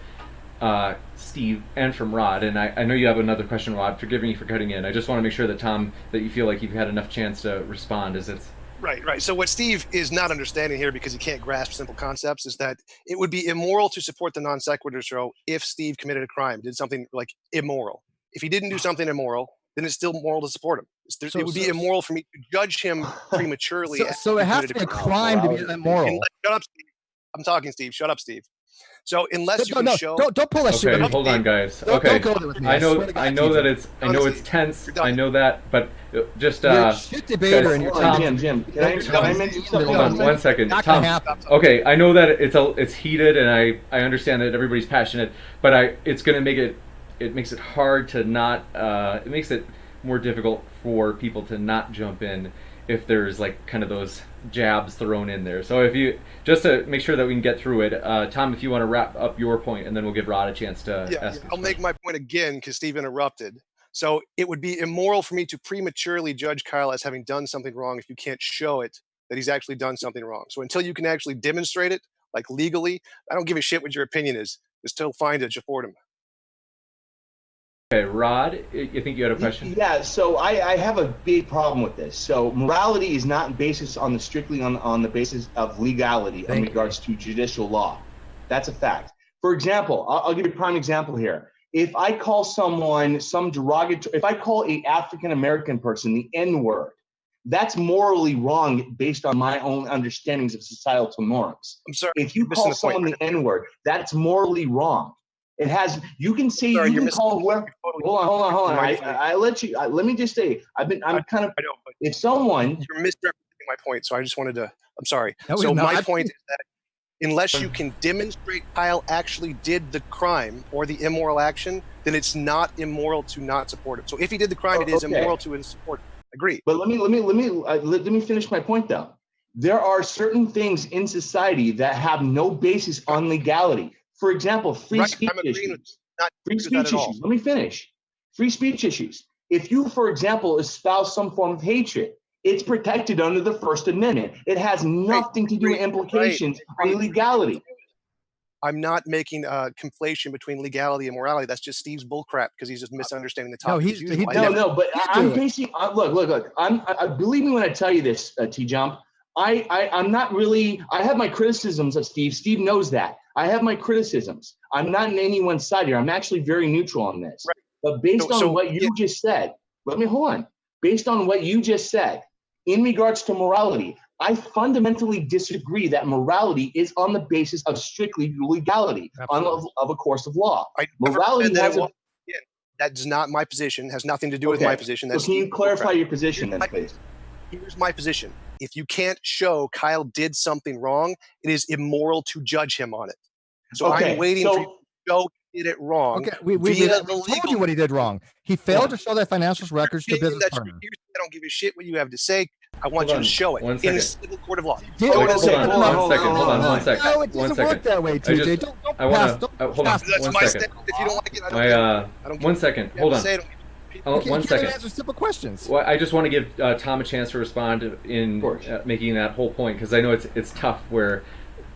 Steve and from Rod, and I know you have another question, Rod. Forgive me for cutting in. I just want to make sure that Tom, that you feel like you've had enough chance to respond. Right. So what Steve is not understanding here, because he can't grasp simple concepts, is that it would be immoral to support the non sequitur show if Steve committed a crime, did something like immoral. If he didn't do something immoral, then it's still moral to support him. It would be immoral for me to judge him prematurely. So it has to be a crime to be immoral. Shut up, Steve. I'm talking, Steve. Shut up, Steve. So unless you can show, don't pull that shit. Okay, hold on, guys. Okay, I know that it's tense. I know that, but just you're a shit debater, and you're Jim. Can I mention something? Hold on 1 second, Tom. Okay, I know that it's heated, and I understand that everybody's passionate, but it's going to make it makes it hard to not. It makes it more difficult for people to not jump in if there's like kind of those jabs thrown in there. So if you, just to make sure that we can get through it, Tom, if you want to wrap up your point, and then we'll give Rod a chance to ask. I'll make my point again because Steve interrupted. So it would be immoral for me to prematurely judge Kyle as having done something wrong if you can't show it that he's actually done something wrong. So until you can actually demonstrate it, like legally, I don't give a shit what your opinion is. It's still fine to support him. Okay, Rod, you think you had a question? Yeah, so I have a big problem with this. So morality is not based strictly on the basis of legality in regards to judicial law. That's a fact. For example, I'll give you a prime example here. If I call someone some derogatory, if I call a African American person the N-word, That's morally wrong based on my own understandings of societal norms. I'm sorry. If you you're missing call the point. someone the N-word, that's morally wrong. It has. You can say. Sorry, you you're can missing call whoever. Hold on. Mind I let you. Let me just say. I'm kind of. I know, but If someone. you're misrepresenting my point, so I just wanted to. I'm sorry. No, So no, my point is that unless you can demonstrate Kyle actually did the crime or the immoral action, then it's not immoral to not support him. So if he did the crime, it is immoral to support him. Agree. But let me finish my point though. There are certain things in society that have no basis on legality. For example, free speech issues. Free speech issues. Let me finish. Free speech issues. If you, for example, espouse some form of hatred, it's protected under the First Amendment. It has nothing to do with implications on legality. I'm not making a conflation between legality and morality. That's just Steve's bullcrap because he's just misunderstanding the topic. But I'm basing. Look. I believe me when I tell you this, TJump. I'm not really. I have my criticisms of Steve. Steve knows that. I have my criticisms. I'm not in anyone's side here. I'm actually very neutral on this. Right. But based on what you just said, hold on. Based on what you just said, in regards to morality, I fundamentally disagree that morality is on the basis of strictly legality of a course of law. Morality has that's not my position. Has nothing to do with my position. That's can you clarify your position then, please? Here's my position. If you can't show Kyle did something wrong, it is immoral to judge him on it. So I'm waiting for you to show he did it wrong. Okay, we told you what he did wrong. He failed to show their financial records to business partners. I don't give a shit what you have to say. I want you to show it in a civil court of law. Hold on one second. No, it doesn't work that way, TJ. Don't pass. That's my step. If you don't like it, I don't. One second. Hold on. One second. Answer simple questions. Well, I just want to give Tom a chance to respond in making that whole point, because I know it's tough where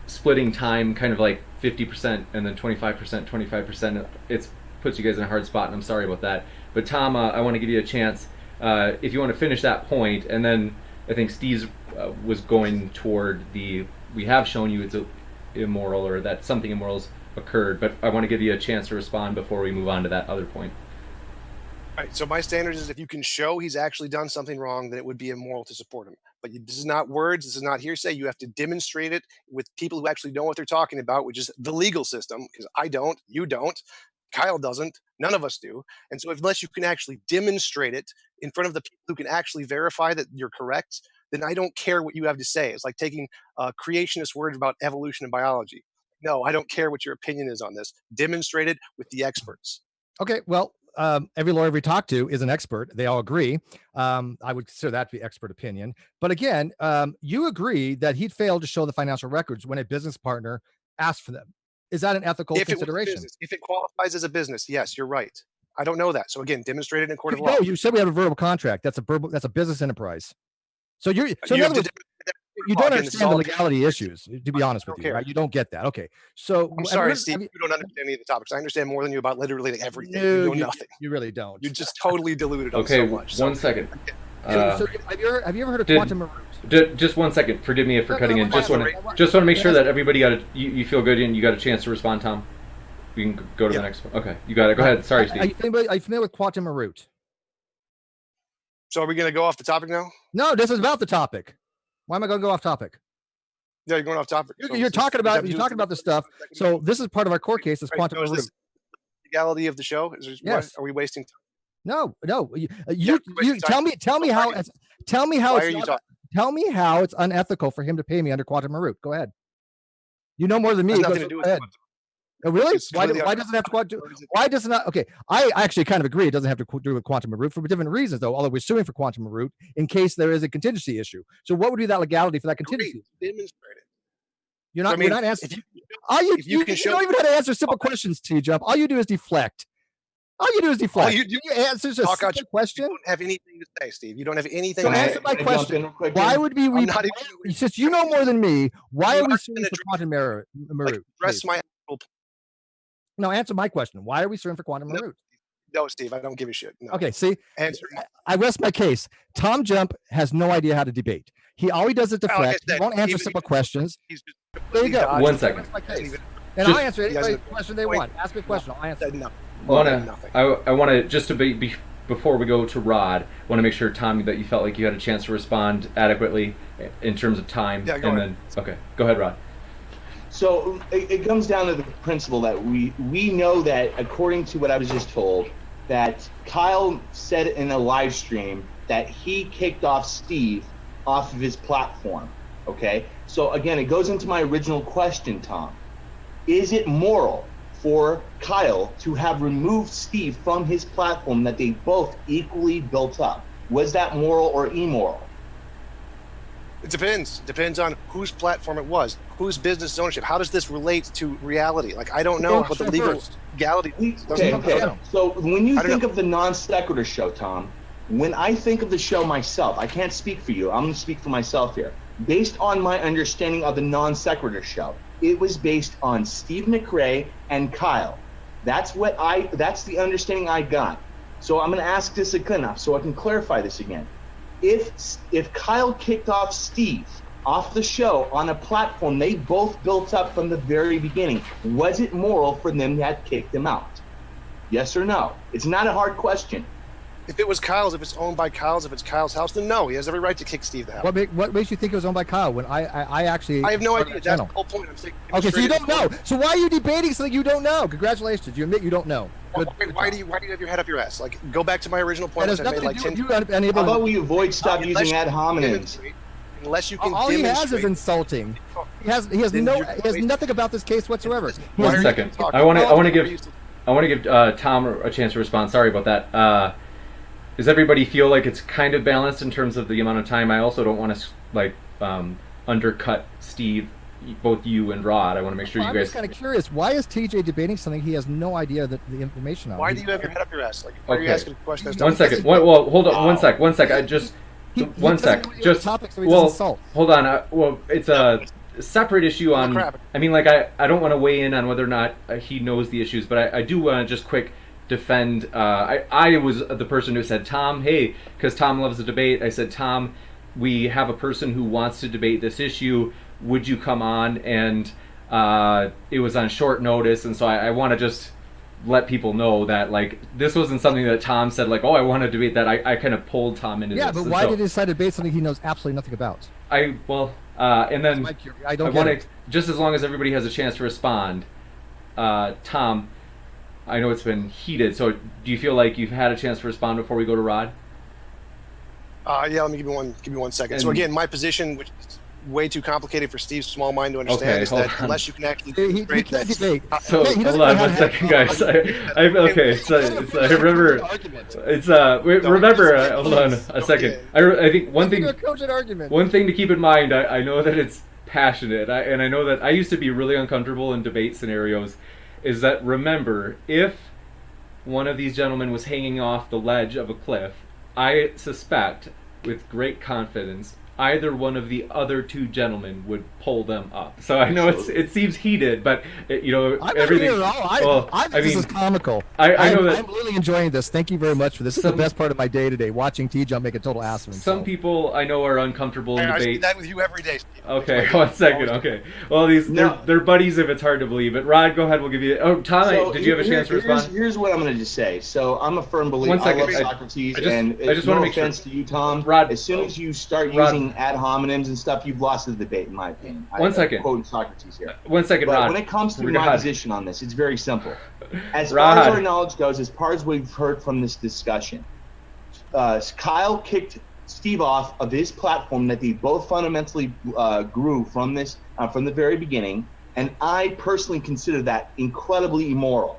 splitting time kind of like 50% and then 25%, 25%. It puts you guys in a hard spot, and I'm sorry about that. But Tom, I want to give you a chance if you want to finish that point, and then I think Steve's was going toward we have shown you it's immoral or that something immoral occurred, but I want to give you a chance to respond before we move on to that other point. All right, so my standard is if you can show he's actually done something wrong, then it would be immoral to support him. But this is not words, this is not hearsay. You have to demonstrate it with people who actually know what they're talking about, which is the legal system, because I don't, you don't, Kyle doesn't, none of us do. And so unless you can actually demonstrate it in front of the people who can actually verify that you're correct, then I don't care what you have to say. It's like taking creationist words about evolution and biology. No, I don't care what your opinion is on this. Demonstrate it with the experts. Okay, well, every lawyer we talk to is an expert. They all agree. I would consider that to be expert opinion. But again, you agree that he failed to show the financial records when a business partner asked for them. Is that an ethical consideration? If it qualifies as a business, yes, you're right. I don't know that. So again, demonstrate it in court of law. No, you said we have a verbal contract. That's a business enterprise. So in other words, you don't understand the legality issues, to be honest with you, right? You don't get that. Okay. So I'm sorry, Steve, you don't understand any of the topics. I understand more than you about literally everything. No, you know nothing. You really don't. You're just totally deluded on so much. One second. So have you ever heard of quantum root? Just 1 second. Forgive me for cutting in. Just want to make sure that everybody you feel good and you got a chance to respond, Tom. We can go to the next one. Okay, you got it. Go ahead. Sorry, Steve. Are you familiar with quantum root? So are we going to go off the topic now? No, this is about the topic. Why am I going to go off topic? Yeah, you're going off topic. You're talking about this stuff. So this is part of our court case. Is quantum root. Legality of the show? Yes. Are we wasting time? No. You tell me how it's unethical for him to pay me under quantum root. Go ahead. You know more than me. Nothing to do with it. Oh, really? Why doesn't it have to? Why does it not? Okay, I actually kind of agree. It doesn't have to do with quantum root for different reasons, though. Although we're suing for quantum root in case there is a contingency issue. So what would be that legality for that contingency? Demonstrate it. You're not answering. You don't even know how to answer simple questions, TJump. All you do is deflect. You answer a simple question. You don't have anything to say, Steve. You don't have anything. So answer my question. Why would we? Since you know more than me, why are we suing for quantum root? Address my. No, answer my question. Why are we suing for quantum root? No, Steve, I don't give a shit. No. Okay, see, I rest my case. TJump has no idea how to debate. All he does is deflect. He won't answer simple questions. There you go. 1 second. And I'll answer any question they want. Ask me a question. I'll answer. No. I want to just to be before we go to Rod, I want to make sure, Tom, that you felt like you had a chance to respond adequately in terms of time. Yeah, go ahead. Okay, go ahead, Rod. So it comes down to the principle that we know that, according to what I was just told, that Kyle said in a live stream that he kicked off Steve off of his platform. Okay, so again, it goes into my original question, Tom. Is it moral for Kyle to have removed Steve from his platform that they both equally built up? Was that moral or immoral? It depends. Depends on whose platform it was, whose business ownership. How does this relate to reality? Like, I don't know what the legality is. Okay. So when you think of the non sequitur show, Tom, when I think of the show myself, I can't speak for you. I'm going to speak for myself here. Based on my understanding of the non sequitur show, it was based on Steve McRae and Kyle. That's the understanding I got. So I'm going to ask this again so I can clarify this again. If Kyle kicked off Steve off the show on a platform they both built up from the very beginning, was it moral for them to have kicked him out? Yes or no? It's not a hard question. If it was Kyle's, if it's owned by Kyle's, if it's Kyle's house, then no, he has every right to kick Steve out. What makes you think it was owned by Kyle? When I have no idea. That's the whole point. I'm saying. Okay, so you don't know. So why are you debating something you don't know? Congratulations, you admit you don't know. Why do you have your head up your ass? Like, go back to my original point, which I made like 10. How about we avoid using ad hominems? Unless you can all he has is insulting. He has nothing about this case whatsoever. One second. I want to give Tom a chance to respond. Sorry about that. Does everybody feel like it's kind of balanced in terms of the amount of time? I also don't want to undercut Steve, both you and Rod. I want to make sure you guys. I'm just kind of curious. Why is TJ debating something he has no idea the information on? Why do you have your head up your ass? Like, why are you asking a question? One second. Well, hold on. One sec. I just. One sec. Just. Well, hold on. It's a separate issue on. I mean, like, I don't want to weigh in on whether or not he knows the issues, but I do want to just quick defend. I was the person who said, Tom, hey, because Tom loves the debate. I said, Tom, we have a person who wants to debate this issue. Would you come on? And it was on short notice, and so I want to just let people know that, like, this wasn't something that Tom said, like, oh, I want to debate that. I kind of pulled Tom into this. Yeah, but why did he decide to debate something he knows absolutely nothing about? And then I want to, just as long as everybody has a chance to respond, Tom, I know it's been heated, so do you feel like you've had a chance to respond before we go to Rod? Yeah, let me give me one second. So again, my position, which is way too complicated for Steve's small mind to understand, is that unless you can actually he can't debate. So hold on one second, guys. Remember. Hold on a second. I think one thing to keep in mind. I know that it's passionate, and I know that I used to be really uncomfortable in debate scenarios. Is that, remember, if one of these gentlemen was hanging off the ledge of a cliff, I suspect with great confidence either one of the other two gentlemen would pull them up. So I know it seems heated, but everything. This is comical. I know that I'm really enjoying this. Thank you very much for this. This is the best part of my day today. Watching TJump make a total ass of himself. Some people I know are uncomfortable in debate. I do that with you every day, Steve. Okay, 1 second. Okay. Well, they're buddies if it's hard to believe. But Rod, go ahead. We'll give you. Oh, Tom, did you have a chance to respond? Here's what I'm going to just say. So I'm a firm believer. 1 second. I love Socrates, I just want to make offense to you, Tom. Rod, as soon as you start using ad hominems and stuff, you've lost the debate, in my opinion. 1 second. I'm quoting Socrates here. 1 second, but Rod. When it comes to my position on this, it's very simple. As Rod. far as our knowledge goes, as far as we've heard from this discussion, Kyle kicked Steve off of his platform that they both fundamentally grew from the very beginning, and I personally consider that incredibly immoral,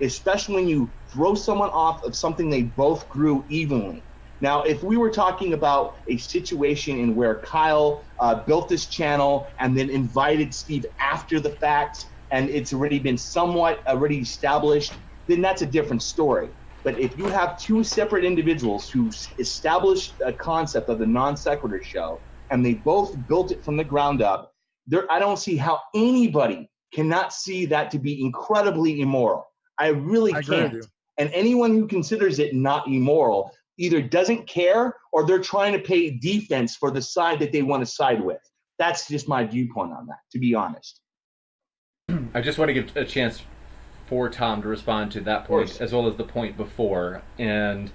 especially when you throw someone off of something they both grew evenly. Now, if we were talking about a situation in where Kyle built this channel and then invited Steve after the fact, and it's already been somewhat already established, then that's a different story. But if you have two separate individuals who established a concept of the non sequitur show, and they both built it from the ground up, I don't see how anybody cannot see that to be incredibly immoral. I really can't. And anyone who considers it not immoral either doesn't care or they're trying to play defense for the side that they want to side with. That's just my viewpoint on that, to be honest. I just want to give a chance for Tom to respond to that point as well as the point before. And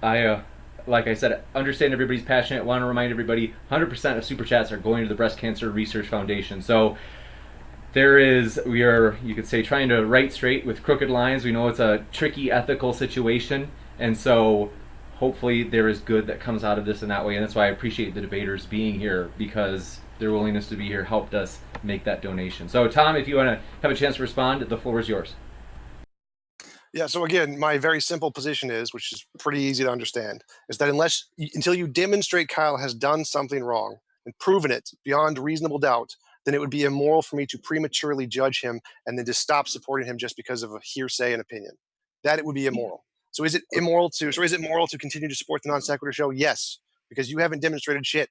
Like I said, understand everybody's passionate. Want to remind everybody, 100% of super chats are going to the Breast Cancer Research Foundation. So we are, you could say, trying to write straight with crooked lines. We know it's a tricky ethical situation, and so hopefully there is good that comes out of this in that way. And that's why I appreciate the debaters being here, because their willingness to be here helped us make that donation. So Tom, if you want to have a chance to respond, the floor is yours. Yeah, so again, my very simple position is, which is pretty easy to understand, is that until you demonstrate Kyle has done something wrong and proven it beyond reasonable doubt, then it would be immoral for me to prematurely judge him and then to stop supporting him just because of a hearsay and opinion. That it would be immoral. So is it moral to continue to support the non sequitur show? Yes, because you haven't demonstrated shit.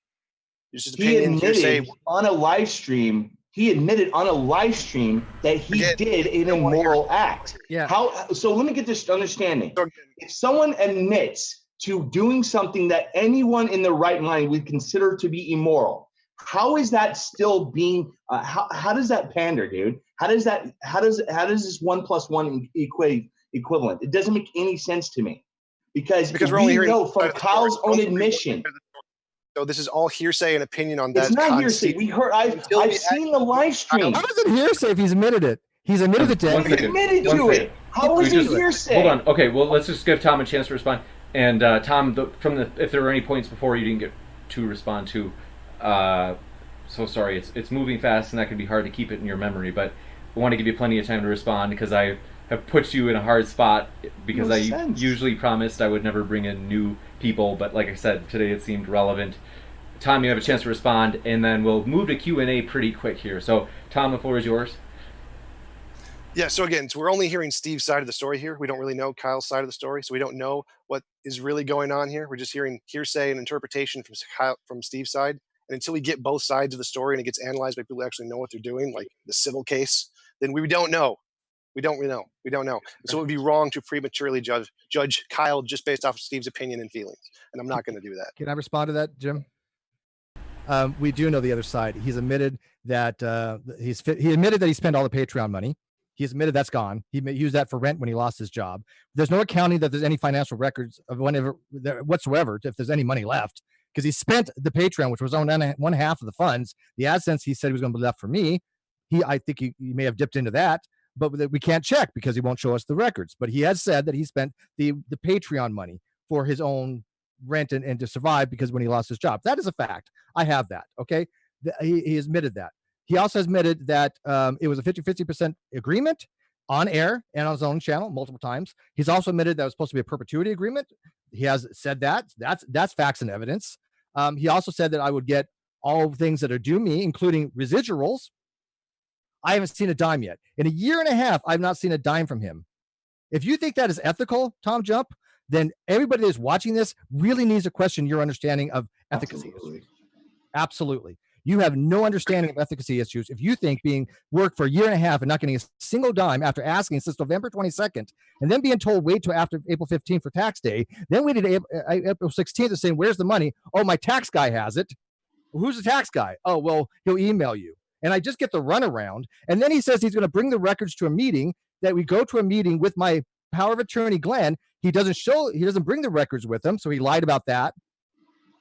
Just opinion, hearsay. On a live stream. He admitted on a live stream that he did an immoral act. Yeah. So let me get this understanding. If someone admits to doing something that anyone in their right mind would consider to be immoral, how is that still being? How does that pander, dude? How does this 1 + 1 equivalent? It doesn't make any sense to me because we're only hearing know from Kyle's own admission. So this is all hearsay and opinion on that. It's not hearsay. We heard. I've seen the live stream. How is it hearsay if he's admitted it? He's admitted it to He's admitted to it. How is it hearsay? Hold on. Okay. Well, let's just give Tom a chance to respond. And Tom, if there were any points before you didn't get to respond to, so sorry. It's moving fast and that can be hard to keep it in your memory. But I want to give you plenty of time to respond because I have put you in a hard spot because usually promised I would never bring in new people, but like I said, today it seemed relevant. Tom, you have a chance to respond, and then we'll move to Q&A pretty quick here. So, Tom, the floor is yours. Yeah, so again, we're only hearing Steve's side of the story here. We don't really know Kyle's side of the story, so we don't know what is really going on here. We're just hearing hearsay and interpretation from Steve's side. And until we get both sides of the story and it gets analyzed by people who actually know what they're doing, like the civil case, then we don't know. We don't know. So it would be wrong to prematurely judge Kyle just based off of Steve's opinion and feelings. And I'm not going to do that. Can I respond to that, Jim? We do know the other side. He's admitted that he admitted that he spent all the Patreon money. He's admitted that's gone. He used that for rent when he lost his job. There's no accounting that there's any financial records of whatsoever if there's any money left, because he spent the Patreon, which was on one half of the funds. The AdSense he said he was going to be left for me. I think he may have dipped into that, but we can't check because he won't show us the records. But he has said that he spent the Patreon money for his own rent and to survive because when he lost his job. That is a fact. I have that. Okay. He admitted that. He also admitted that it was a 50% agreement on air and on his own channel multiple times. He's also admitted that it was supposed to be a perpetuity agreement. He has said that. That's facts and evidence. He also said that I would get all things that are due me, including residuals. I haven't seen a dime yet. In a year and a half, I've not seen a dime from him. If you think that is ethical, TJump, then everybody that is watching this really needs to question your understanding of efficacy issues. Absolutely. You have no understanding of efficacy issues if you think being worked for a year and a half and not getting a single dime after asking since November 22nd and then being told wait till after April 15th for tax day, then waited April 16th and saying, where's the money? Oh, my tax guy has it. Well, who's the tax guy? Oh, well, he'll email you. And I just get the runaround. And then he says he's going to bring the records to a meeting, that we go to a meeting with my power of attorney, Glenn. He doesn't bring the records with him. So he lied about that.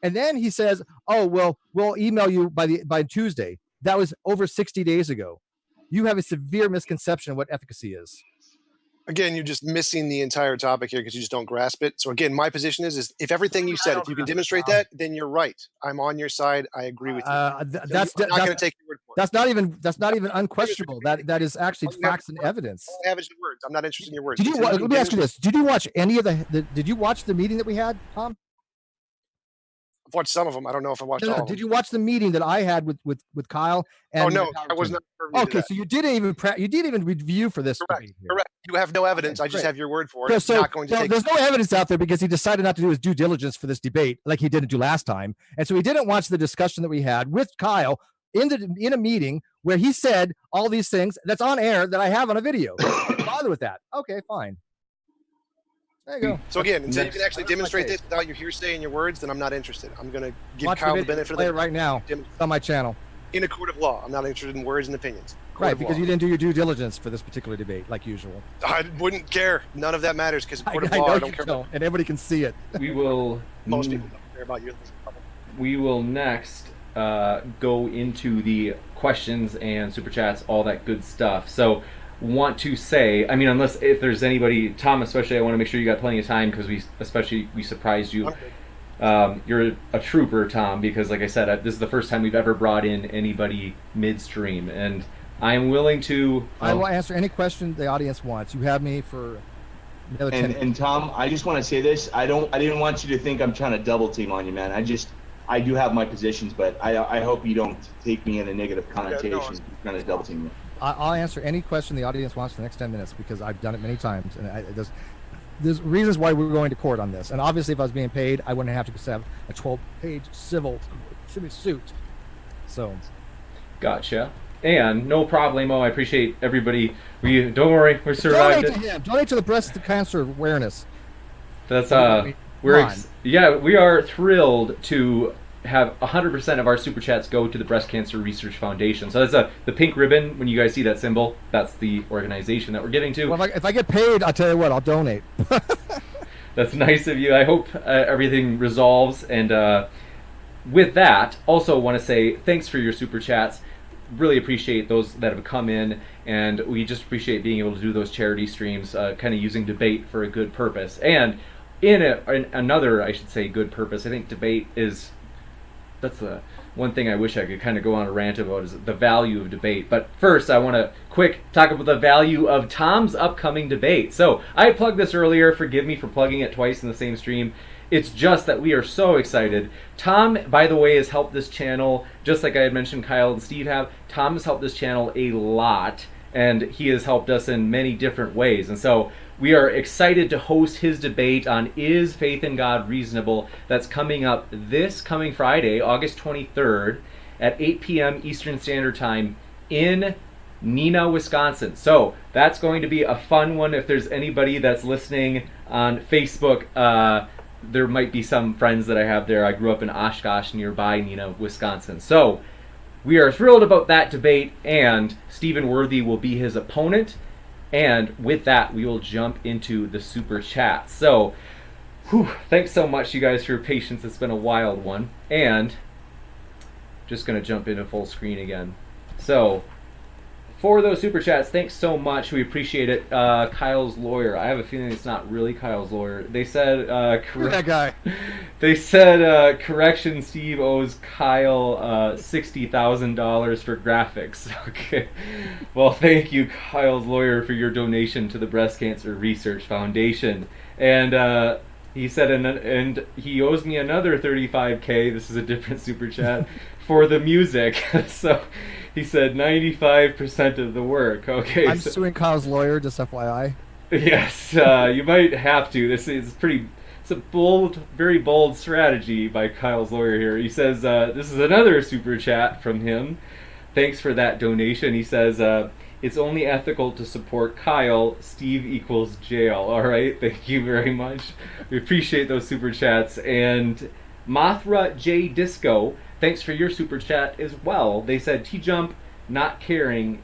And then he says, oh, well, we'll email you by Tuesday. That was over 60 days ago. You have a severe misconception of what efficacy is. Again, you're just missing the entire topic here because you just don't grasp it. So again, my position is if everything you said, if you can demonstrate that, then you're right. I'm on your side. I agree with you. I'm not going to take your word for it. That's not even unquestionable. That is actually facts and evidence. All I have is your words. I'm not interested in your words. Let me ask you this. Did you watch any of did you watch the meeting that we had, Tom? I've watched some of them. I don't know if I watched all of them. Did you watch the meeting that I had with Kyle? And no, I was not. Okay, so you didn't even review for this. Correct. You have no evidence. I just have your word for it. So there's no evidence out there because he decided not to do his due diligence for this debate like he didn't do last time, and so he didn't watch the discussion that we had with Kyle in a meeting where he said all these things that's on air that I have on a video. Don't bother with that. Okay, fine. There you go. So again, until you can actually demonstrate this without your hearsay and your words, then I'm not interested. I'm going to give Kyle the benefit of the right now. It's on my channel. In a court of law. I'm not interested in words and opinions. court Right, of because law. you didn't do your due diligence for this particular debate, like usual. I wouldn't care. None of that matters because court of I law. know I you don't care about. don't, and everybody can see it. We will. Most people don't care about your. We will next go into the questions and super chats, all that good stuff. So, want to say, I mean, unless if there's anybody, Tom especially, I want to make sure you got plenty of time because we surprised you. You're a trooper, Tom, because like I said, this is the first time we've ever brought in anybody midstream, and I am willing to. I will answer any question the audience wants. You have me for another 10 minutes. And Tom, I just want to say this. I didn't want you to think I'm trying to double team on you, man. I do have my positions, but I hope you don't take me in a negative connotation trying to double team me. I'll answer any question the audience wants for the next 10 minutes because I've done it many times, and there's reasons why we're going to court on this. And obviously, if I was being paid, I wouldn't have to have a 12-page civil suit. So, Gotcha. And no problemo. I appreciate everybody. Don't worry, we survived donate to him. Donate to the breast cancer awareness. That's we Ron. are thrilled to have 100% of our super chats go to the Breast Cancer Research Foundation. So that's the pink ribbon. When you guys see that symbol, that's the organization that we're giving to. Well, if I get paid, I'll tell you what, I'll donate. That's nice of you. I hope everything resolves. And with that, also want to say thanks for your super chats. Really appreciate those that have come in, and we just appreciate being able to do those charity streams, kind of using debate for a good purpose. And in another, I should say, good purpose, I think debate that's the one thing I wish I could kind of go on a rant about, is the value of debate. But first, I want to quick talk about the value of Tom's upcoming debate. So I plugged this earlier. Forgive me for plugging it twice in the same stream. It's just that we are so excited. Tom, by the way, has helped this channel, just like I had mentioned Kyle and Steve have. Tom has helped this channel a lot, and he has helped us in many different ways. And so we are excited to host his debate on Is Faith in God Reasonable? That's coming up this coming Friday, August 23rd at 8 p.m. Eastern Standard Time in Neenah, Wisconsin. So that's going to be a fun one. If there's anybody that's listening on Facebook, there might be some friends that I have there. I grew up in Oshkosh, nearby Neenah, Wisconsin. So we are thrilled about that debate, and Stephen Worthy will be his opponent. And with that, we will jump into the super chat. So, thanks so much, you guys, for your patience. It's been a wild one. And just going to jump into full screen again. So, for those super chats, thanks so much. We appreciate it. Kyle's lawyer. I have a feeling it's not really Kyle's lawyer. They said That guy. They said correction. Steve owes Kyle $60,000 for graphics. Okay. Well, thank you, Kyle's lawyer, for your donation to the Breast Cancer Research Foundation. And he said, and he owes me another $35K. This is a different super chat for the music. So. He said 95% of the work. Okay. I'm suing Kyle's lawyer, just FYI. Yes, you might have to. It's a bold, very bold strategy by Kyle's lawyer here. He says, this is another super chat from him. Thanks for that donation. He says, it's only ethical to support Kyle. Steve equals jail. All right. Thank you very much. We appreciate those super chats. And Mothra J Disco, thanks for your super chat as well. They said TJump not caring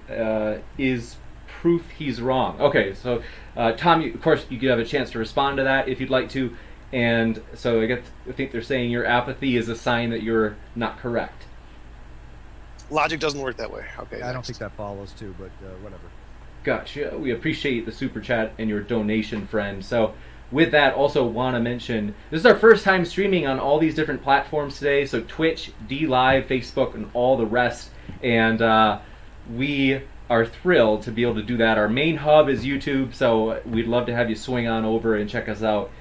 is proof he's wrong. Okay, so Tom, of course, you could have a chance to respond to that if you'd like to. And so I think they're saying your apathy is a sign that you're not correct. Logic doesn't work that way. Okay. I don't think that follows too, but whatever. Gotcha. We appreciate the super chat and your donation, friend. So with that, also want to mention, this is our first time streaming on all these different platforms today. So Twitch, DLive, Facebook, and all the rest. And we are thrilled to be able to do that. Our main hub is YouTube, so we'd love to have you swing on over and check us out.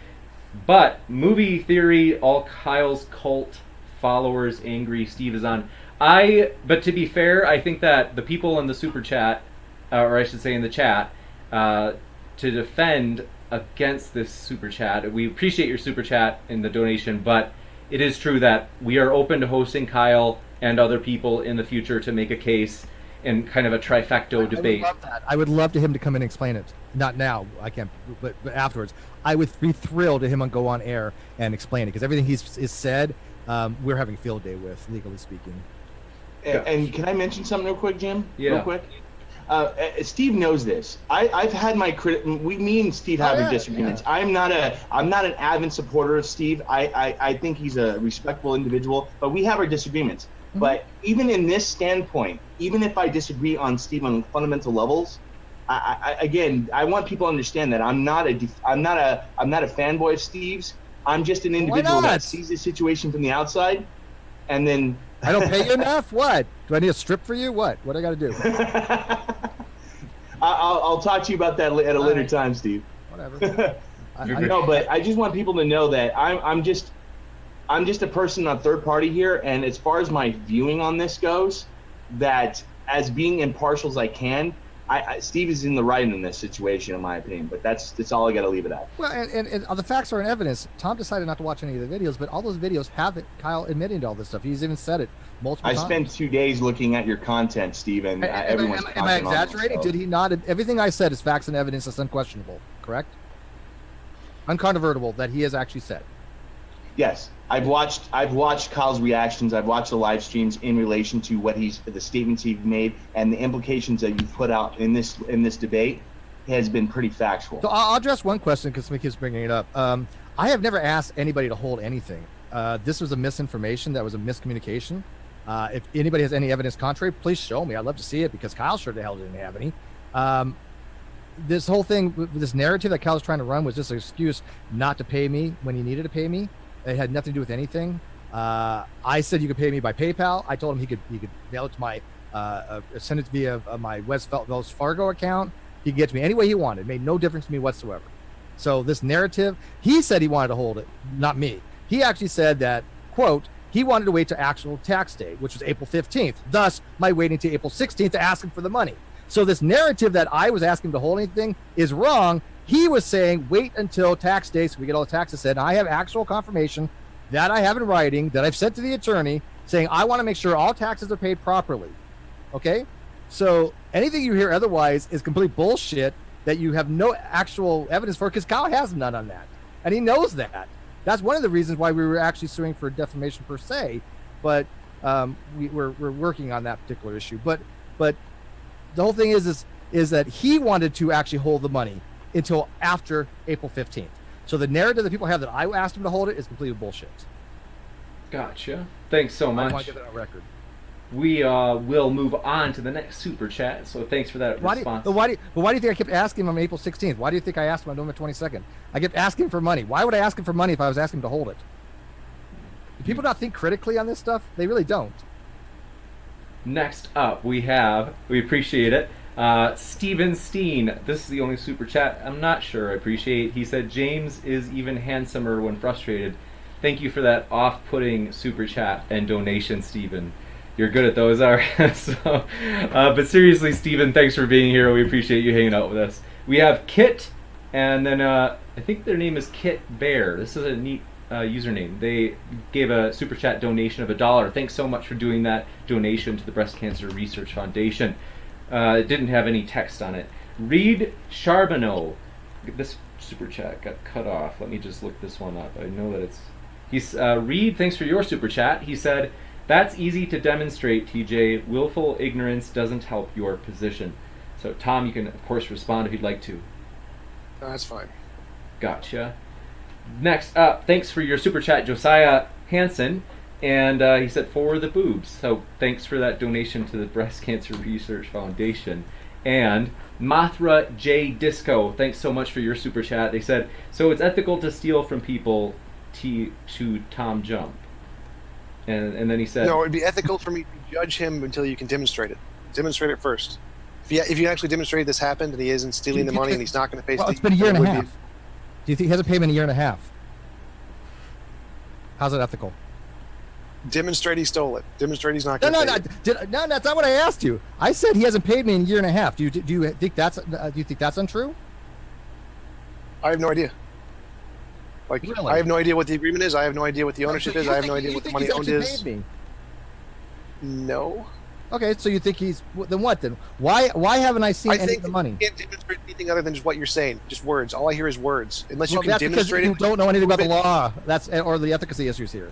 But movie theory, all Kyle's cult followers angry. Steve is on. But to be fair, I think that the people in the super chat, or I should say in the chat, to defend against this super chat, we appreciate your super chat and the donation, but it is true that we are open to hosting Kyle and other people in the future to make a case in kind of a trifecto debate. I would love that. I would love to him to come in and explain it. Not now, I can't, but afterwards. I would be thrilled to him go on air and explain it, because everything he's said, we're having field day with, legally speaking. And can I mention something real quick, Jim? Yeah. Real quick. Steve knows this. I've had my me and Steve have disagreements. Yeah. I'm not an avid supporter of Steve. I think he's a respectable individual, but we have our disagreements. Mm-hmm. But even in this standpoint, even if I disagree on Steve on fundamental levels, I want people to understand that I'm not a fanboy of Steve's. I'm just an individual that sees the situation from the outside, and then I don't pay you enough. What? Do I need a strip for you? What do I got to do? I'll talk to you about that at a later time, Steve. Whatever. No, but I just want people to know that I'm just a person on third party here, and as far as my viewing on this goes, that as being impartial as I can, Steve is in the right in this situation, in my opinion. But that's all I got to leave it at. Well, and the facts are in evidence. Tom decided not to watch any of the videos, but all those videos have Kyle admitting to all this stuff. He's even said it multiple times. I spent 2 days looking at your content, Steve, and everyone's am I exaggerating? So. Did he not? Everything I said is facts and evidence. That's unquestionable, correct? Uncontrovertible that he has actually said. Yes, I've watched Kyle's reactions. I've watched the live streams in relation to the statements he's made and the implications that you've put out in this debate has been pretty factual. So I'll address one question because somebody keeps bringing it up. I have never asked anybody to hold anything. This was a misinformation. That was a miscommunication. If anybody has any evidence contrary, please show me. I'd love to see it because Kyle sure the hell didn't have any. This whole thing, this narrative that Kyle's trying to run was just an excuse not to pay me when he needed to pay me. It had nothing to do with anything. I said you could pay me by PayPal. I told him he could mail it to my send it via my Wells Fargo account. He could get to me any way he wanted. It made no difference to me whatsoever. So this narrative, he said he wanted to hold it, not me. He actually said that, quote, he wanted to wait to actual tax day, which was April 15th. Thus, my waiting to April 16th to ask him for the money. So this narrative that I was asking him to hold anything is wrong. He was saying, wait until tax day so we get all the taxes said. And I have actual confirmation that I have in writing that I've sent to the attorney saying, I want to make sure all taxes are paid properly. Okay? So anything you hear otherwise is complete bullshit that you have no actual evidence for, because Kyle has none on that. And he knows that. That's one of the reasons why we were actually suing for defamation per se. But we're working on that particular issue. But the whole thing is that he wanted to actually hold the money until after April 15th. So the narrative that people have that I asked him to hold it is completely bullshit. Gotcha. Thanks so much. I want to get that on record. We will move on to the next super chat. So thanks for that response. Why do you think I kept asking him on April 16th? Why do you think I asked him on November 22nd? I kept asking for money. Why would I ask him for money if I was asking him to hold it? Do people not think critically on this stuff? They really don't. Next up, we appreciate it, Steven Steen. This is the only super chat I'm not sure I appreciate. He said, James is even handsomer when frustrated. Thank you for that off-putting super chat and donation, Steven. You're good at those, are so, but seriously, Steven, thanks for being here. We appreciate you hanging out with us. We have Kit, and then I think their name is Kit Bear. This is a neat username. They gave a super chat donation of $1. Thanks so much for doing that donation to the Breast Cancer Research Foundation. It didn't have any text on it. Reed Charbonneau. This super chat got cut off. Let me just look this one up. I know that he's Reed, thanks for your super chat. He said, that's easy to demonstrate, TJ. Willful ignorance doesn't help your position. So Tom, you can of course respond if you'd like to. No, that's fine. Gotcha. Next up, thanks for your super chat, Josiah Hansen, and he said, for the boobs. So thanks for that donation to the Breast Cancer Research Foundation. And Mathra J Disco, thanks so much for your super chat. They said, so it's ethical to steal from people to TJump. And then he said, no, it'd be ethical for me to judge him until you can demonstrate it. Demonstrate it first. If you actually demonstrate this happened and he isn't stealing the money and he's not going to pay. Well, it's been a year and a half. Do you think he hasn't paid him in a year and a half? How's it ethical? Demonstrate he stole it. Demonstrate he's not going to pay it. No, that's not what I asked you. I said he hasn't paid me in a year and a half. Do you think that's untrue? I have no idea. Like, really? I have no idea what the agreement is. I have no idea what the ownership is. I have no idea what the money owned is. No. Okay, so you think he's then what then? Why haven't I seen any of the money? You can't demonstrate anything other than just what you're saying, just words. All I hear is words. Unless you can that's demonstrate because you don't know anything about the law. That's or the efficacy issues here.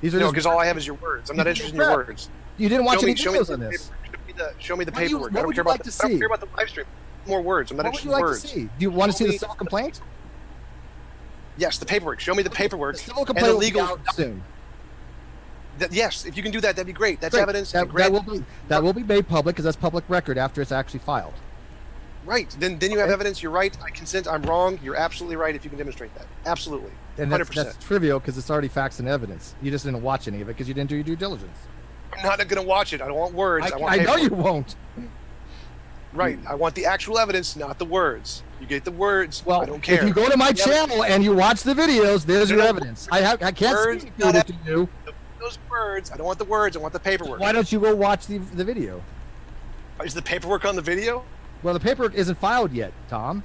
These are no, because all I have is your words. I'm not interested in your words. You didn't watch any videos on this. the What do you- paperwork. what I don't would care you about like the, to I don't see? care about the live stream. More words. I'm not What would interested you in like words. to see? Do you want to see Show the me- civil complaint? Yes, the paperwork. Show me the paperwork. The civil And the complaint will be legal. out soon. Yes, if you can do that, that'd be great. That's Great. evidence. That, Great. that will be made public because that's public record after it's actually filed. Right. Then you have Okay. evidence. You're right. I consent. I'm wrong. You're absolutely right if you can demonstrate that. Absolutely. And 100%. that's trivial because it's already facts and evidence. You just didn't watch any of it because you didn't do your due diligence. I'm not going to watch it. I don't want words. I want I know paperwork. you won't. Right. I want the actual evidence, not the words. You get the words. Well, I don't care. if you go to my Yeah, channel and you watch the videos, there's your No, evidence. I can't words, speak not to you. those words. I don't want the words. I want the paperwork. Why don't you go watch the video? Is the paperwork on the video? Well, the paperwork isn't filed yet, Tom.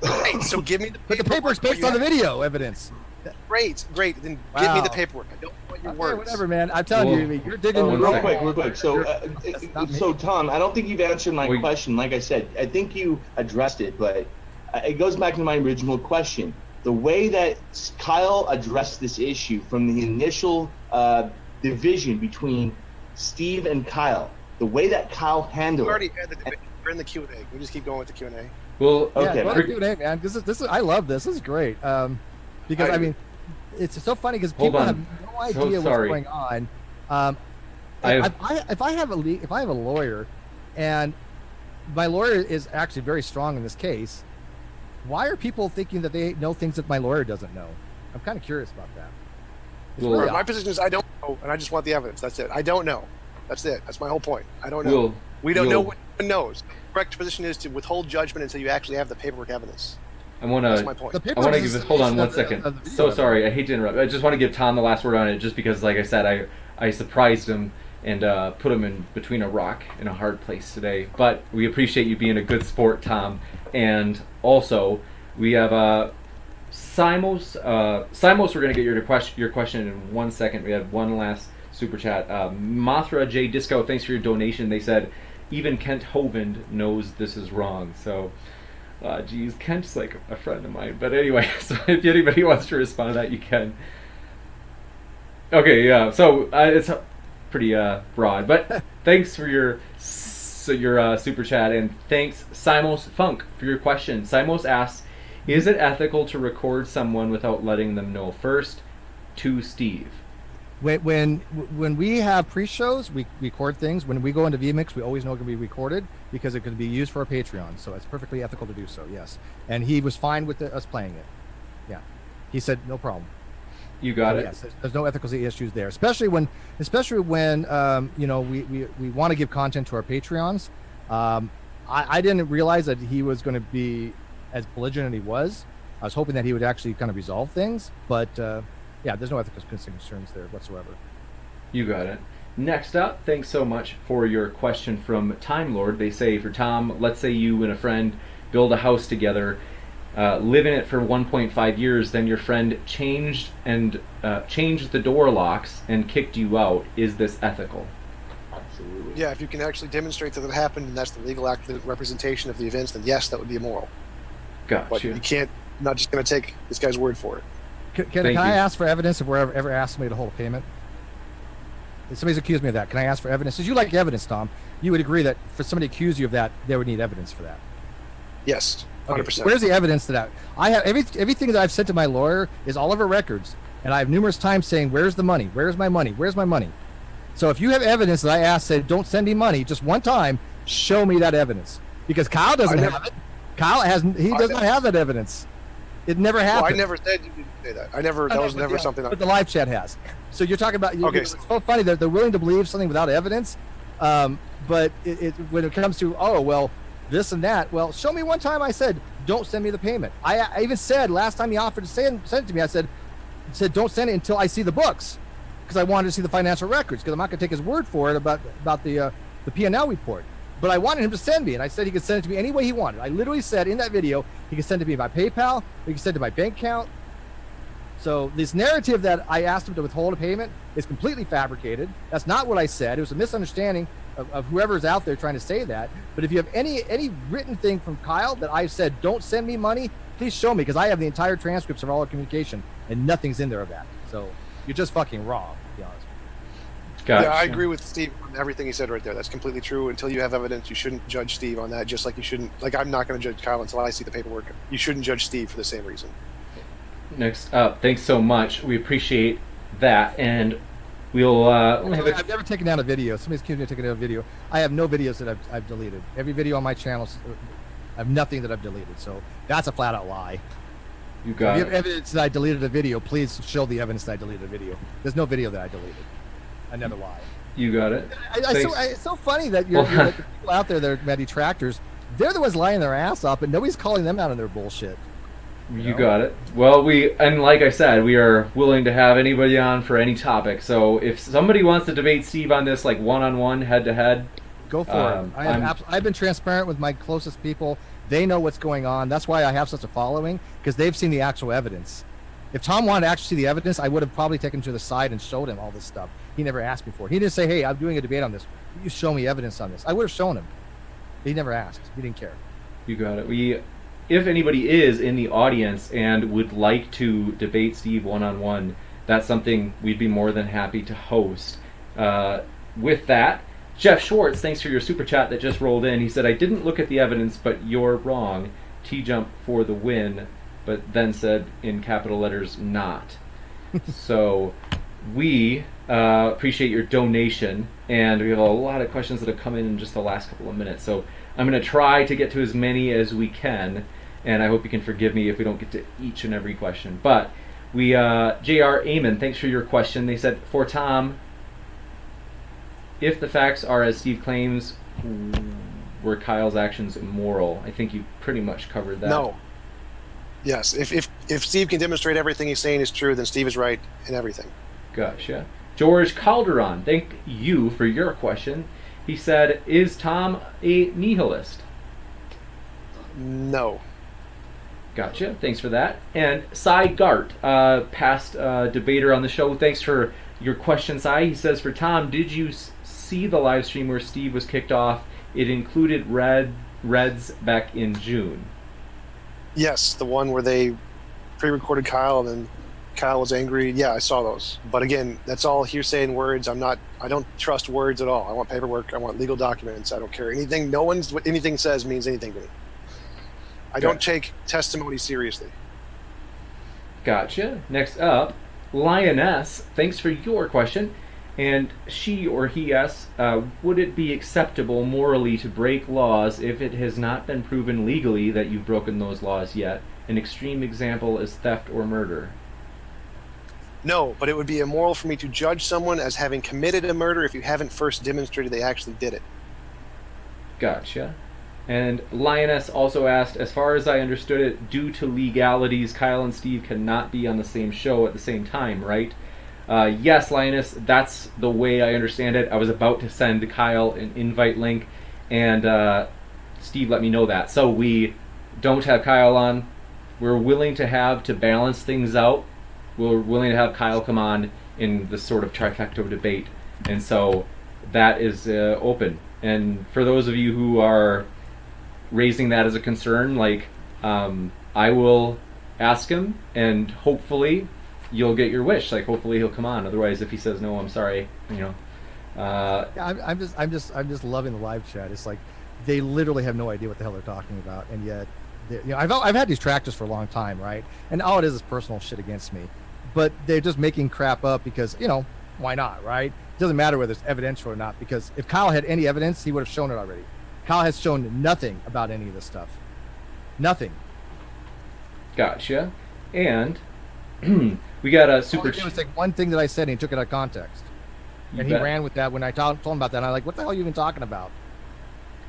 Great. So give me the But the paperwork's paperwork. based on the video evidence. Great. Great. Then give me Wow. the paperwork. I don't want your Okay, words. whatever, man. I'm telling Well, you, you're digging one the second. wrong Real quick. So, not me. so Tom, I don't think you've answered my Wait. question. Like I said, I think you addressed it, but it goes back to my original question. The way that Kyle addressed this issue from the initial division between Steve and Kyle, the way that Kyle We handled already it. had the debate. We're in the Q&A. We just keep going with the Q&A. Well, Yeah, Okay, go for- to Q&A, man. This is I love this. This is great. Because I mean, it's so funny because Hold people on. have no So idea what's sorry. going on. I If I have a lawyer, and my lawyer is actually very strong in this case, why are people thinking that they know things that my lawyer doesn't know? I'm kind of curious about that. It's Well, really My odd. position is I don't know, and I just want the evidence. That's it. I don't know. That's it. That's my whole point. I don't know. We'll, We don't know we'll- what one knows. The correct position is to withhold judgment until you actually have the paperwork evidence. I want That's to. my point. The I paperwork want to is give a it. Hold on summation one of the- second. of the video So evidence. sorry. I hate to interrupt. I just want to give Tom the last word on it, just because, like I said, I surprised him and put him in between a rock in a hard place today. But we appreciate you being a good sport, Tom. And also, we have Simos. Simos, we're gonna get your question in 1 second. We had one last super chat. Mothra J Disco, thanks for your donation. They said even Kent Hovind knows this is wrong. So. Geez, Kent's like a friend of mine. But anyway, so if anybody wants to respond to that, you can. Okay, yeah. So it's pretty broad, but thanks for your super chat, and thanks Simos Funk for your question. Simos asks, "Is it ethical to record someone without letting them know first?" To Steve. When we have pre-shows, we record things. When we go into vMix, we always know it can be recorded because it can be used for our Patreon. So it's perfectly ethical to do so. Yes, and he was fine with us playing it. Yeah, he said no problem. You got So it. yes, there's no ethical issues there, especially when you know we want to give content to our Patreons. I didn't realize that he was going to be as belligerent as he was. I was hoping that he would actually kind of resolve things, but yeah, there's no ethical concerns there whatsoever. You got it. Next up, thanks so much for your question from Time Lord. They say, for Tom, let's say you and a friend build a house together, live in it for 1.5 years, then your friend changed the door locks and kicked you out. Is this ethical? Absolutely. Yeah, if you can actually demonstrate that it happened and that's the legal representation of the events, then yes, that would be immoral. But Gotcha. you can't. I'm not just going to take this guy's word for it. Can Thank I you. ask for evidence if we're ever asked somebody to hold a payment? If somebody's accused me of that, can I ask for evidence? Because you like evidence, Tom. You would agree that for somebody to accuse you of that, they would need evidence for that. Yes, 100%. Where's the evidence to that? I have everything that I've sent to my lawyer is all of our records, and I have numerous times saying, "Where's the money? Where's my money? Where's my money?" So if you have evidence that I asked, said, "Don't send me money," just one time, show me that evidence. Because Kyle doesn't have it. Kyle hasn't. He does not have that evidence. It never Well, happened. I never said you didn't say that. I never. That was never something. But the live chat has. So you're talking about. Okay. It's so funny that they're willing to believe something without evidence, but when it comes to this and that. Well, show me one time I said don't send me the payment. I even said last time he offered to send it to me. I said don't send it until I see the books, because I wanted to see the financial records, because I'm not going to take his word for it about the P&L report. But I wanted him to send me, and I said he could send it to me any way he wanted. I literally said in that video he could send it to me by PayPal, or he could send it to my bank account. So this narrative that I asked him to withhold a payment is completely fabricated. That's not what I said. It was a misunderstanding of whoever's out there trying to say that. But if you have any written thing from Kyle that I said don't send me money, please show me, because I have the entire transcripts of all our communication, and nothing's in there of that. So you're just fucking wrong, to be honest. Gotcha. Yeah, I agree with Steve on everything he said right there. That's completely true. Until you have evidence, you shouldn't judge Steve on that. Just like you shouldn't, like I'm not going to judge Kyle until I see the paperwork. You shouldn't judge Steve for the same reason. Next up, thanks so much. We appreciate that, and we'll only have I've never taken down a video. Somebody's accused me of taking down a video. I have no videos that I've deleted. Every video on my channel, I have nothing that I've deleted. So that's a flat out lie. You If got you have it. evidence that I deleted a video, please show the evidence that I deleted a video. There's no video that I deleted. I never lie. You got it. It's so funny that Well, you're like, the people out there that are mad detractors, they're the ones lying their ass off, but nobody's calling them out on their bullshit. You got it. Well, and like I said, we are willing to have anybody on for any topic. So if somebody wants to debate Steve on this, like one-on-one, head-to-head, Go for it. I've been transparent with my closest people. They know what's going on. That's why I have such a following, because they've seen the actual evidence. If Tom wanted to actually see the evidence, I would have probably taken him to the side and showed him all this stuff. He never asked me for it. He didn't say, hey, I'm doing a debate on this. You show me evidence on this. I would have shown him. He never asked. He didn't care. you got it. If anybody is in the audience and would like to debate Steve one-on-one, that's something we'd be more than happy to host. With that, Jeff Schwartz, thanks for your super chat that just rolled in. He said, I didn't look at the evidence, but you're wrong. TJump for the win, but then said in capital letters, not. So we appreciate your donation, and we have a lot of questions that have come in just the last couple of minutes. So I'm going to try to get to as many as we can, and I hope you can forgive me if we don't get to each and every question. But J.R. Amon, thanks for your question. They said, for Tom, if the facts are as Steve claims, were Kyle's actions immoral? I think you pretty much covered that. No. Yes. If Steve can demonstrate everything he's saying is true, then Steve is right in everything. Gotcha. George Calderon, thank you for your question. He said, is Tom a nihilist? No. Gotcha. Thanks for that. And Cy Gart, past debater on the show, thanks for your question, Cy. He says, for Tom, did you see the live stream where Steve was kicked off? It included Reds back in June. Yes, the one where they pre-recorded Kyle and then Kyle was angry. Yeah, I saw those. But again, that's all hearsay and words. I don't trust words at all. I want paperwork. I want legal documents. I don't care anything. What anything says means anything to me. I don't take testimony seriously. Gotcha. Next up, Lioness, thanks for your question. And she or he asks, would it be acceptable morally to break laws if it has not been proven legally that you've broken those laws yet? An extreme example is theft or murder. No, but it would be immoral for me to judge someone as having committed a murder if you haven't first demonstrated they actually did it. Gotcha. And Lioness also asked, as far as I understood it, due to legalities, Kyle and Steve cannot be on the same show at the same time, right? Yes, Lioness, that's the way I understand it. I was about to send Kyle an invite link, and Steve let me know that. So we don't have Kyle on. We're willing to balance things out. We're willing to have Kyle come on in this sort of trifecta debate. And so that is open. And for those of you who are raising that as a concern, I will ask him, and hopefully you'll get your wish. Hopefully he'll come on. Otherwise, if he says no, I'm sorry. I'm just loving the live chat. It's like they literally have no idea what the hell they're talking about, and yet, I've had these tractors for a long time, right? And all it is personal shit against me, but they're just making crap up because why not, right? It doesn't matter whether it's evidential or not, because if Kyle had any evidence, he would have shown it already. Kyle has shown nothing about any of this stuff. Nothing. Gotcha. And we got a super. All he did was take one thing that I said and he took it out of context, and he ran with that. When I told him about that, I'm like, "What the hell are you even talking about?"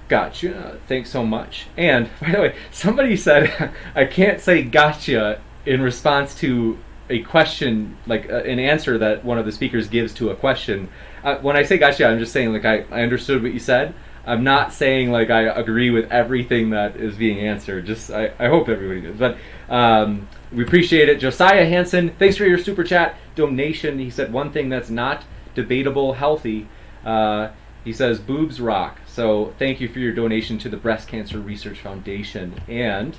Gotcha. Thanks so much. And by the way, somebody said I can't say gotcha in response to a question, an answer that one of the speakers gives to a question. When I say gotcha, I'm just saying I understood what you said. I'm not saying I agree with everything that is being answered. Just I hope everybody does. But we appreciate it. Josiah Hansen, thanks for your super chat donation. He said one thing that's not debatable healthy. He says boobs rock. So thank you for your donation to the Breast Cancer Research Foundation. And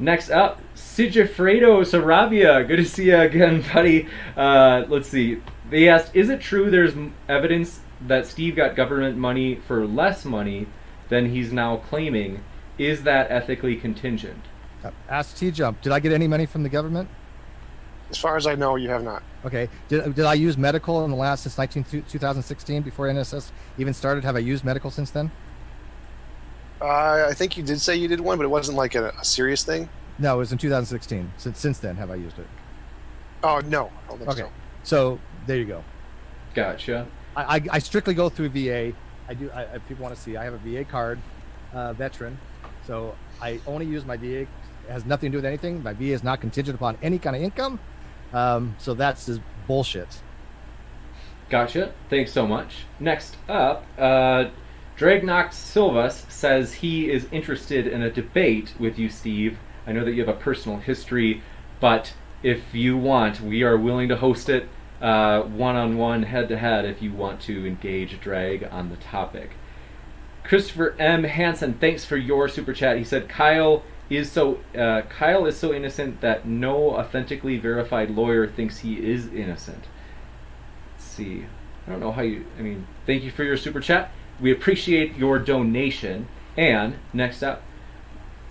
Next up, Sigifredo Sarabia. Good to see you again, buddy. Let's see. They asked, is it true there's evidence that Steve got government money for less money than he's now claiming? Is that ethically contingent? Ask TJump. Did I get any money from the government? As far as I know, you have not. Okay. Did I use medical in the last since 2016 before NSS even started? Have I used medical since then? I think you did say you did one, but it wasn't like a serious thing. No, it was in 2016. Since then, have I used it? Oh no, I don't think Okay. so. So there you go. Gotcha. I strictly go through VA. I do. If people want to see, I have a VA card, veteran. So I only use my VA. It has nothing to do with anything. My VA is not contingent upon any kind of income. So that's just bullshit. Gotcha. Thanks so much. Next up, Dragnox Silvas says he is interested in a debate with you, Steve. I know that you have a personal history, but if you want, we are willing to host it one-on-one, head-to-head, if you want to engage Drag on the topic. Christopher M. Hansen, thanks for your super chat. He said Kyle is so innocent that no authentically verified lawyer thinks he is innocent. Let's see. I don't know how you. I mean, thank you for your super chat. We appreciate your donation. And next up,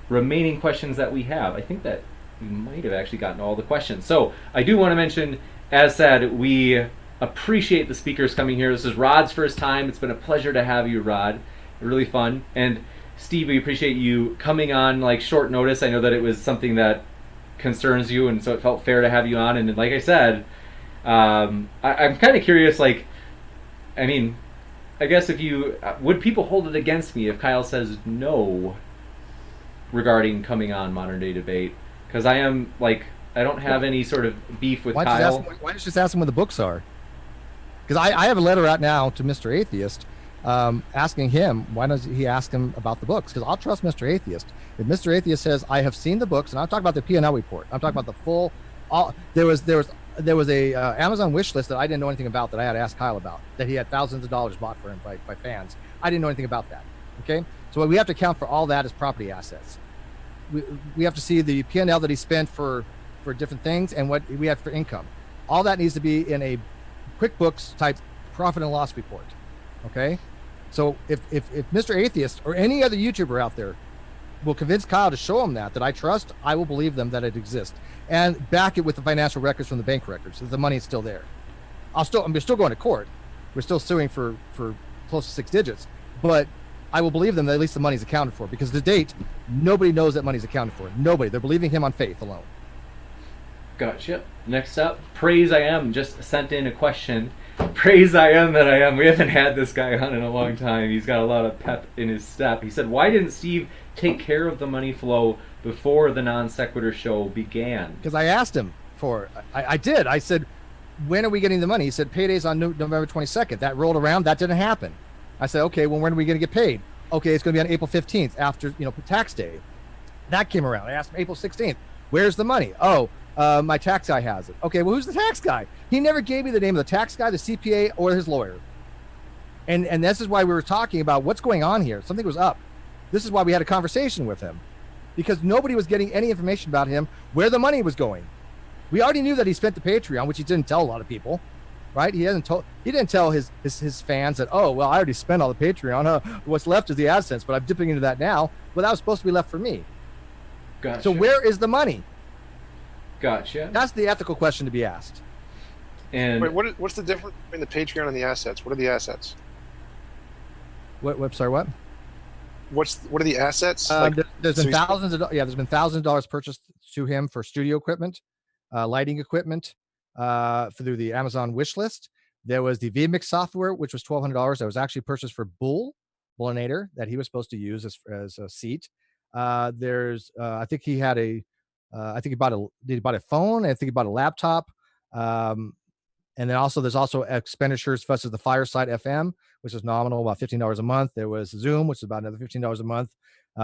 remaining questions that we have. I think that we might have actually gotten all the questions. So I do want to mention, as said, we appreciate the speakers coming here. This is Rod's first time. It's been a pleasure to have you, Rod. Really fun. And Steve, we appreciate you coming on like short notice. I know that it was something that concerns you, and so it felt fair to have you on. And like I said, I'm kind of curious, like, I mean, I guess if you, would people hold it against me if Kyle says no regarding coming on Modern Day Debate? Because I am, like, I don't have any sort of beef with Kyle. Why don't you just ask him when the books are? Because I have a letter out now to Mr. Atheist asking him, why does he ask him about the books? Because I'll trust Mr. Atheist. If Mr. Atheist says, I have seen the books, and I'm talking about the P&L report. I'm talking about the full, there was a Amazon wish list that I didn't know anything about that I had to ask Kyle about, that he had thousands of dollars bought for him by fans. I didn't know anything about that. Okay. So we have to account for all that as property assets. We have to see the P&L that he spent for different things and what we had for income. All that needs to be in a QuickBooks type profit and loss report. Okay. So if Mr. Atheist or any other YouTuber out there will convince Kyle to show him that I trust, I will believe them that it exists and back it with the financial records from the bank records. That the money is still there. We're still going to court. We're still suing for close to 6 digits, but I will believe them that at least the money's accounted for, because to date, nobody knows that money's accounted for. Nobody. They're believing him on faith alone. Gotcha. Next up, Praise I Am just sent in a question. Praise I Am that I am. We haven't had this guy on in a long time. He's got a lot of pep in his step. He said, why didn't Steve take care of the money flow before the Non Sequitur show began? Because I asked him for it. I did. I said, when are we getting the money? He said, payday's on November 22nd. That rolled around. That didn't happen. I said, okay, well, when are we going to get paid? Okay, it's going to be on April 15th after, tax day. That came around. I asked him April 16th. Where's the money? Oh, my tax guy has it. Okay, well, who's the tax guy? He never gave me the name of the tax guy, the CPA, or his lawyer. And this is why we were talking about what's going on here. Something was up. This is why we had a conversation with him, because nobody was getting any information about him, where the money was going. We already knew that he spent the Patreon, which he didn't tell a lot of people, right? He didn't tell his fans that, oh, well, I already spent all the Patreon. What's left is the AdSense, but I'm dipping into that now. Well, that was supposed to be left for me. Gotcha. So where is the money? Gotcha. That's the ethical question to be asked. And Wait, what's the difference between the Patreon and the assets? What are the assets? What? Sorry, what? What are the assets? There's been thousands of dollars purchased to him for studio equipment, lighting equipment, through the Amazon wish list. There was the VMix software, which was $1,200. That was actually purchased for Bullinator that he was supposed to use as a seat. There's, I think he had did he buy a phone? I think he bought a laptop. And then there's also expenditures such as the Fireside FM, which is nominal, about $15 a month. There was Zoom, which is about another $15 a month.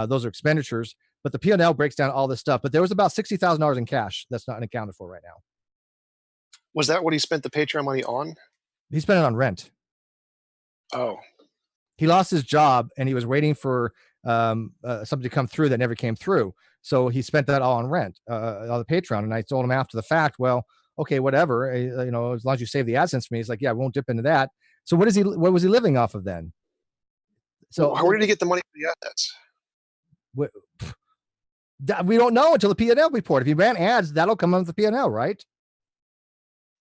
Those are expenditures, but the P&L breaks down all this stuff. But there was about $60,000 in cash that's not accounted for right now. Was that what he spent the Patreon money on? He spent it on rent. Oh, He lost his job and he was waiting for something to come through that never came through. So he spent that all on rent, on the Patreon. And I told him after the fact, well, okay, whatever, as long as you save the AdSense for me. He's like, yeah, I won't dip into that. So what was he living off of then? So where did he get the money for the assets? We don't know until the P&L report. If he ran ads, that'll come on the P&L, right?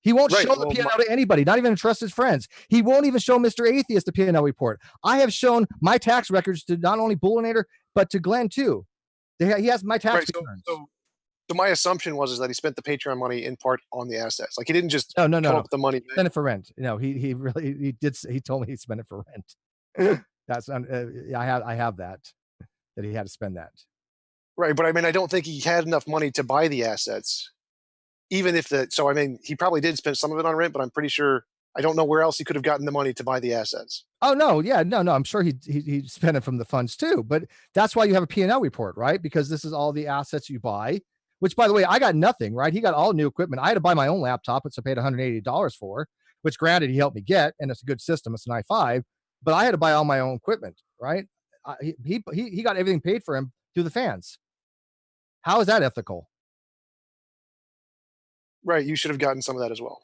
He won't show the P&L to anybody, not even trust his friends. He won't even show Mr. Atheist the P&L report. I have shown my tax records to not only Bullinator, but to Glenn too. He has my tax returns. So my assumption is that he spent the Patreon money in part on the assets. Like he didn't just no. come up with the money. He spent it for rent. No, he did. He told me he spent it for rent. That's I have that he had to spend that. Right, but I mean, I don't think he had enough money to buy the assets. Even if so I mean, he probably did spend some of it on rent, but I'm pretty sure I don't know where else he could have gotten the money to buy the assets. Oh no, yeah, no. I'm sure he spent it from the funds too. But that's why you have a P&L report, right? Because this is all the assets you buy. Which, by the way, I got nothing, right? He got all new equipment. I had to buy my own laptop, which I paid $180 for. Which, granted, he helped me get, and it's a good system. It's an i5, but I had to buy all my own equipment, right? He got everything paid for him through the fans. How is that ethical? Right, you should have gotten some of that as well,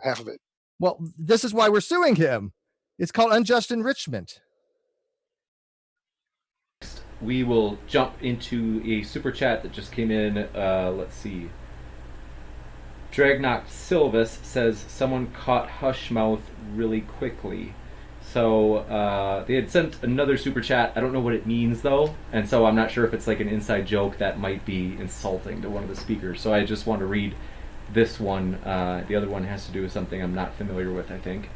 half of it. Well, this is why we're suing him. It's called unjust enrichment. We will jump into a super chat that just came in. Let's see. Dragnock Silvis says someone caught Hushmouth really quickly. So they had sent another super chat. I don't know what it means though, and so I'm not sure if it's like an inside joke that might be insulting to one of the speakers. So I just want to read this one. The other one has to do with something I'm not familiar with, I think.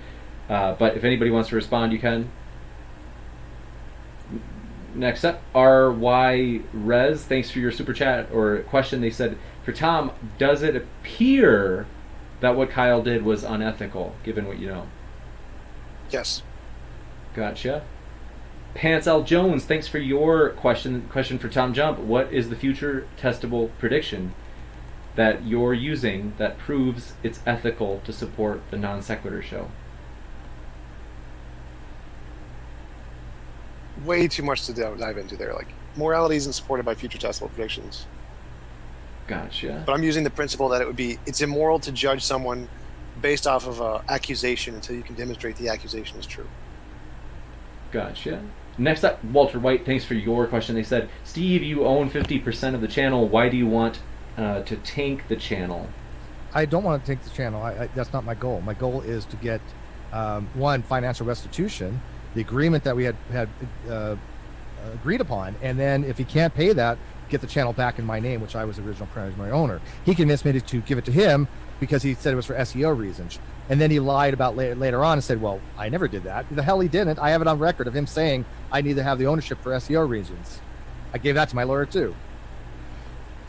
But if anybody wants to respond, you can. Next up, RY Rez, thanks for your super chat or question. They said, for Tom, does it appear that what Kyle did was unethical, given what you know? Yes. Gotcha. Pants L. Jones, thanks for your question for Tom Jump. What is the future testable prediction that you're using that proves it's ethical to support the Non Sequitur show? Way too much to dive into there. Like, morality isn't supported by future testable predictions. Gotcha. But I'm using the principle that it's immoral to judge someone based off of an accusation until you can demonstrate the accusation is true. Gotcha. Next up, Walter White, thanks for your question. They said, Steve, you own 50% of the channel. Why do you want to tank the channel? I don't want to tank the channel. That's not my goal. My goal is to get, one, financial restitution, the agreement that we had agreed upon, and then if he can't pay that, get the channel back in my name, which I was the original primary owner. He convinced me to give it to him because he said it was for SEO reasons. And then he lied about later on and said, well, I never did that. The hell he didn't. I have it on record of him saying I need to have the ownership for SEO reasons. I gave that to my lawyer too.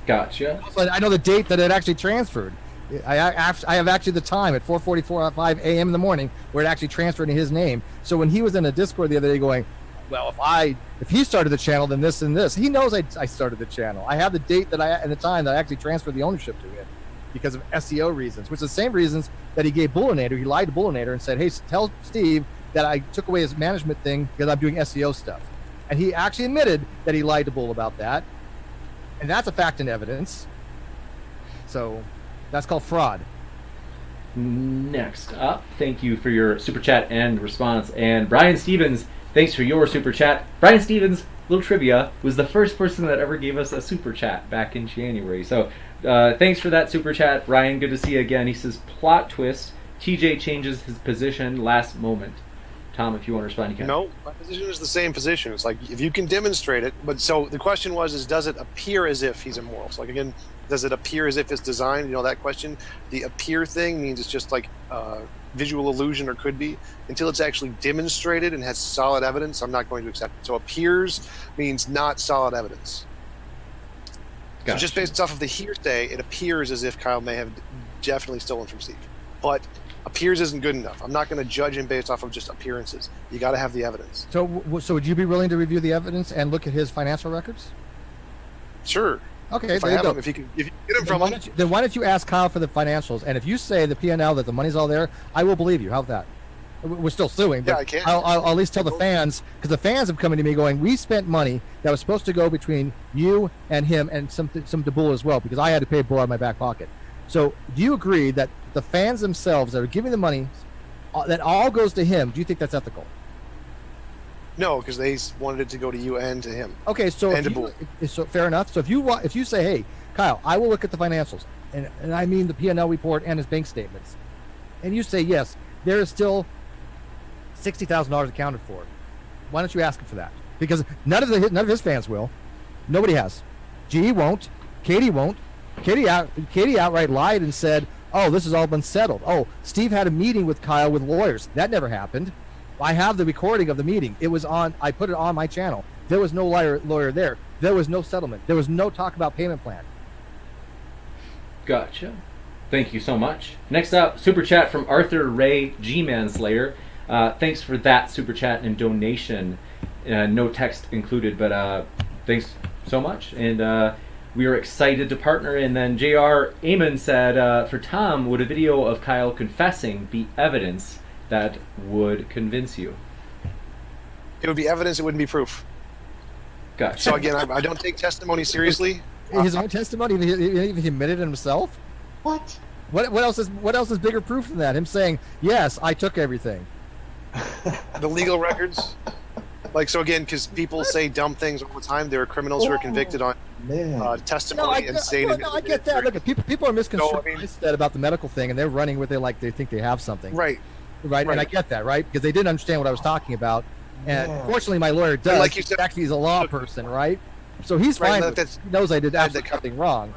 Gotcha. But I know the date that it actually transferred. I have actually the time at 4:45 a.m. in the morning where it actually transferred in his name. So when he was in a Discord the other day going, well, if he started the channel, then this and this, he knows I started the channel. I have the date and the time that I actually transferred the ownership to him because of SEO reasons, which is the same reasons that he gave Bullinator. He lied to Bullinator and said, hey, tell Steve that I took away his management thing because I'm doing SEO stuff. And he actually admitted that he lied to Bull about that. And that's a fact and evidence. So that's called fraud. Next up, thank you for your super chat and response. And Brian Stevens, thanks for your super chat. Brian Stevens, little trivia, was the first person that ever gave us a super chat back in January. So thanks for that super chat, Brian. Good to see you again. He says, plot twist, TJ changes his position last moment. Tom, if you want to respond, you can. No, my position is the same position. It's like, if you can demonstrate it, but so the question is does it appear as if he's immoral? So like, again, does it appear as if it's designed? You know, that question, the appear thing means it's just like visual illusion, or could be, until it's actually demonstrated and has solid evidence. I'm not going to accept it. So appears means not solid evidence. Gotcha. So just based off of the hearsay, it appears as if Kyle may have definitely stolen from Steve, but appears isn't good enough. I'm not going to judge him based off of just appearances. You got to have the evidence. So would you be willing to review the evidence and look at his financial records? Sure. Okay, if I have them, if you can get them from him. Then why don't you ask Kyle for the financials? And if you say the P&L that the money's all there, I will believe you. How's that? We're still suing, Yeah, but I can. I'll at least tell the fans, because the fans have come to me going, we spent money that was supposed to go between you and him and some to Bull as well, because I had to pay Bull out of my back pocket. So do you agree that the fans themselves that are giving the money, that all goes to him, do you think that's ethical? No, because they wanted it to go to you and to him. Okay, so And if to you, Bull. so fair enough. So if you say, hey, Kyle, I will look at the financials, and I mean the P&L report and his bank statements, and you say yes, there is still $60,000 accounted for. Why don't you ask him for that? Because none of his fans will. Nobody has. G won't. Katie won't. Katie outright lied and said, "Oh, this has all been settled." Oh, Steve had a meeting with Kyle with lawyers. That never happened. I have the recording of the meeting. It was on. I put it on my channel. There was no lawyer there. There was no settlement. There was no talk about payment plan. Gotcha. Thank you so much. Next up, super chat from Arthur Ray G Manslayer. Thanks for that super chat and donation. No text included, but thanks so much. And we are excited to partner. And then J.R. Amon said, for Tom, would a video of Kyle confessing be evidence that would convince you? It would be evidence. It wouldn't be proof. Gotcha. So again, I don't take testimony seriously. His own testimony, even he admitted it himself. What? What else is bigger proof than that? Him saying, "Yes, I took everything." The legal records. Like, so again, because people say dumb things all the time. There are criminals who are convicted on testimony and saying. No, I get that. Look, people are misconstruing No, I mean- that about the medical thing, and they're running with it like they think they have something. Right. Right. And I get that, right? Because they didn't understand what I was talking about. And fortunately, my lawyer does. like you said- Actually, he's a law person, right? So he's Right, fine. no, with that's- it. He knows I did that absolutely comes- nothing wrong.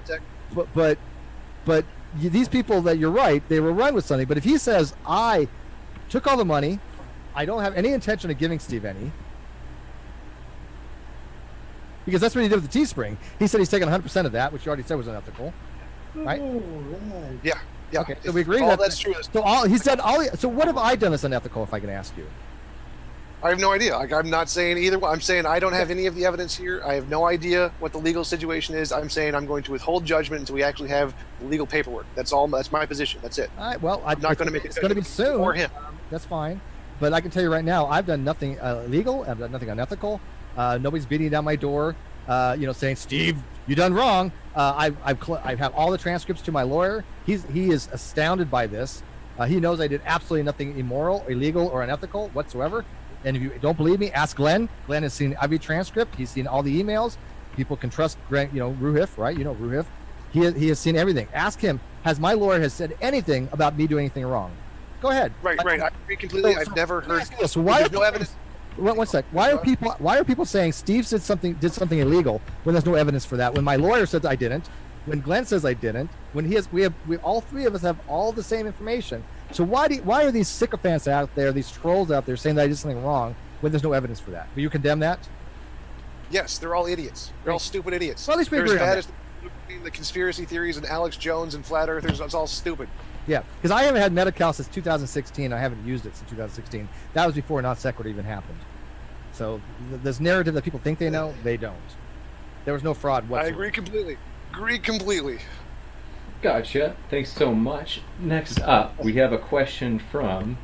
But these people that you're right, they were run with something. But if he says, I took all the money, I don't have any intention of giving Steve any, because that's what he did with the Teespring. He said he's taking 100% of that, which you already said was unethical, right? Yeah. Yeah. Okay, so we agree all that that's true. He's done all. So what have I done that's unethical, if I can ask you? I have no idea. Like, I'm not saying either one. I'm saying I don't have any of the evidence here. I have no idea what the legal situation is. I'm saying I'm going to withhold judgment until we actually have legal paperwork. That's all. That's my position. That's it. All right. Well, I'm not going to make it's going to be soon. or him. That's fine. But I can tell you right now, I've done nothing illegal. I've done nothing unethical. Nobody's beating down my door, saying, Steve, you done wrong. I have all the transcripts to my lawyer. He is astounded by this. He knows I did absolutely nothing immoral, illegal, or unethical whatsoever. And if you don't believe me, ask Glenn. Glenn has seen every transcript. He's seen all the emails. People can trust Grant, Ruhif, right? Ruhif. He has seen everything. Ask him, has my lawyer has said anything about me doing anything wrong? Go ahead. Right. I agree completely. I've never heard. So why There's no evidence. One sec. Why are people saying Steve did something illegal when there's no evidence for that? When my lawyer says I didn't, when Glenn says I didn't, when we all three of us have all the same information. So why are these sycophants out there, these trolls out there, saying that I did something wrong when there's no evidence for that? Will you condemn that? Yes, they're all idiots. They're all stupid idiots. Well, at least we They're agree as on bad that. as the conspiracy theories and Alex Jones and flat earthers. It's all stupid. Yeah, because I haven't had Medi-Cal since 2016. I haven't used it since 2016. That was before non sequitur even happened. So this narrative that people think they know, they don't. There was no fraud whatsoever. I agree completely. Gotcha. Thanks so much. Next up, we have a question from.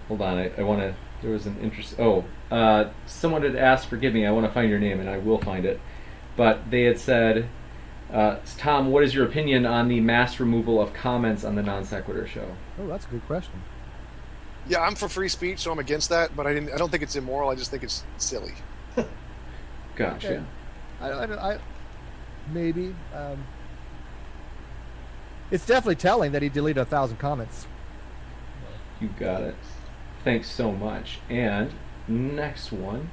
Hold on, I want to. There was an interest. Someone had asked. Forgive me. I want to find your name, and I will find it. But they had said, Tom, what is your opinion on the mass removal of comments on the non sequitur show? Oh, that's a good question. Yeah, I'm for free speech, so I'm against that. But I don't think it's immoral. I just think it's silly. Gotcha. Okay. I maybe. It's definitely telling that he deleted 1,000 comments. You got it. Thanks so much. And next one.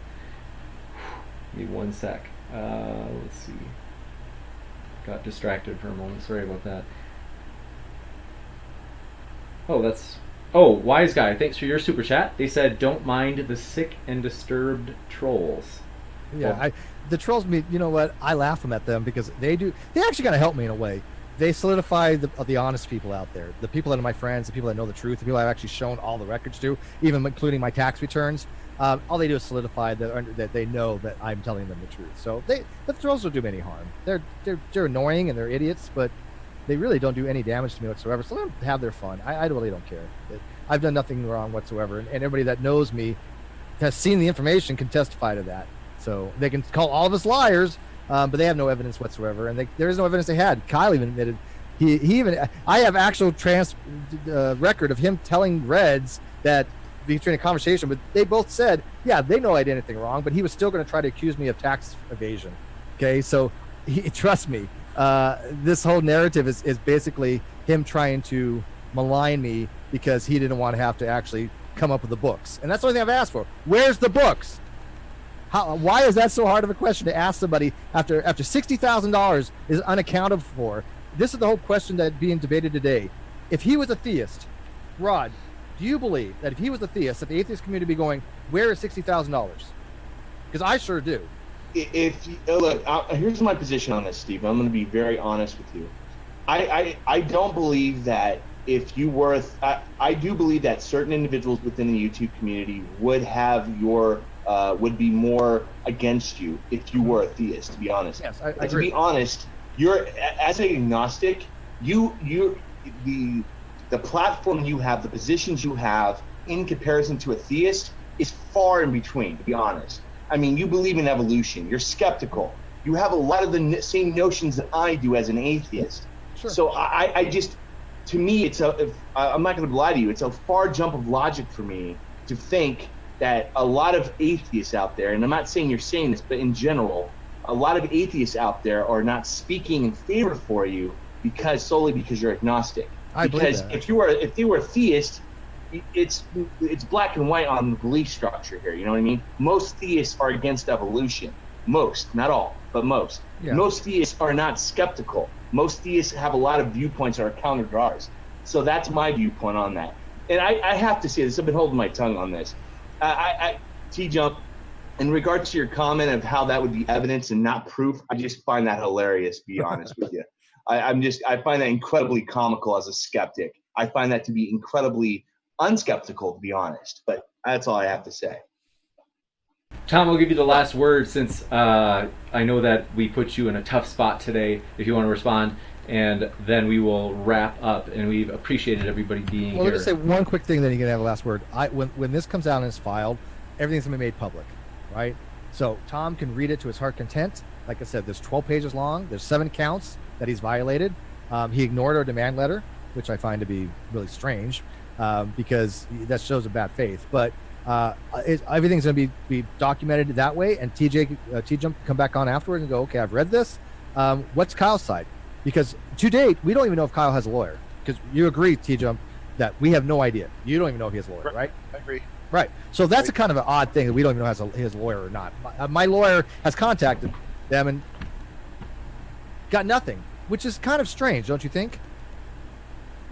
Give me one sec. Let's see. Got distracted for a moment. Sorry about that. Wise Guy. Thanks for your super chat. They said, don't mind the sick and disturbed trolls. Yeah, Well, the trolls. You know what? I laugh at them because they actually kind of help me in a way. They solidify the honest people out there, the people that are my friends, the people that know the truth, the people I've actually shown all the records to, even including my tax returns. All they do is solidify that they know that I'm telling them the truth. So the trolls don't do me any harm. They're annoying and they're idiots, but they really don't do any damage to me whatsoever. So let them have their fun. I really don't care. I've done nothing wrong whatsoever, and everybody that knows me has seen the information can testify to that. So they can call all of us liars, but they have no evidence whatsoever, and there is no evidence they had. Kyle even admitted I have actual record of him telling Reds that between a conversation, but they both said, yeah, they know I did anything wrong, but he was still going to try to accuse me of tax evasion. Okay, so trust me, this whole narrative is basically him trying to malign me because he didn't want to have to actually come up with the books, and that's the only thing I've asked for. Where's the books? Why is that so hard of a question to ask somebody after $60,000 is unaccounted for? This is the whole question that's being debated today. If he was a theist, Rod, do you believe that if he was a theist, that the atheist community would be going, where is $60,000? Because I sure do. Look, here's my position on this, Steve. I'm going to be very honest with you. I don't believe that if you were, I do believe that certain individuals within the YouTube community would have would be more against you if you were a theist, to be honest. Yes, I agree. To be honest, you're, as an agnostic, the platform you have, the positions you have in comparison to a theist is far in between, to be honest. I mean, you believe in evolution. You're skeptical. You have a lot of the same notions that I do as an atheist. Sure. So I just, to me, I'm not going to lie to you, it's a far jump of logic for me to think that a lot of atheists out there, and I'm not saying you're saying this, but in general, a lot of atheists out there are not speaking in favor for you solely because you're agnostic. Because if you were a theist, it's black and white on the belief structure here. You know what I mean? Most theists are against evolution. Most, not all, but most. Yeah. Most theists are not skeptical. Most theists have a lot of viewpoints that are counter to ours. So that's my viewpoint on that. And I have to say this. I've been holding my tongue on this. TJump, in regards to your comment of how that would be evidence and not proof, I just find that hilarious, to be honest with you. I find that incredibly comical as a skeptic. I find that to be incredibly unskeptical, to be honest. But that's all I have to say. Tom, I'll give you the last word since I know that we put you in a tough spot today, if you want to respond, and then we will wrap up, and we've appreciated everybody being here. Well, let me say one quick thing, then you can have the last word. When this comes out and is filed, everything's going to be made public, right? So Tom can read it to his heart content. Like I said, there's 12 pages long. There's 7 counts that he's violated. He ignored our demand letter, which I find to be really strange because that shows a bad faith. But everything's going to be documented that way, and TJump can come back on afterwards and go, okay, I've read this. What's Kyle's side? Because to date, we don't even know if Kyle has a lawyer. Because you agree, TJump, that we have no idea. You don't even know if he has a lawyer, right? I agree. Right. So that's a kind of an odd thing that we don't even know he has a lawyer or not. My lawyer has contacted them and got nothing, which is kind of strange, don't you think?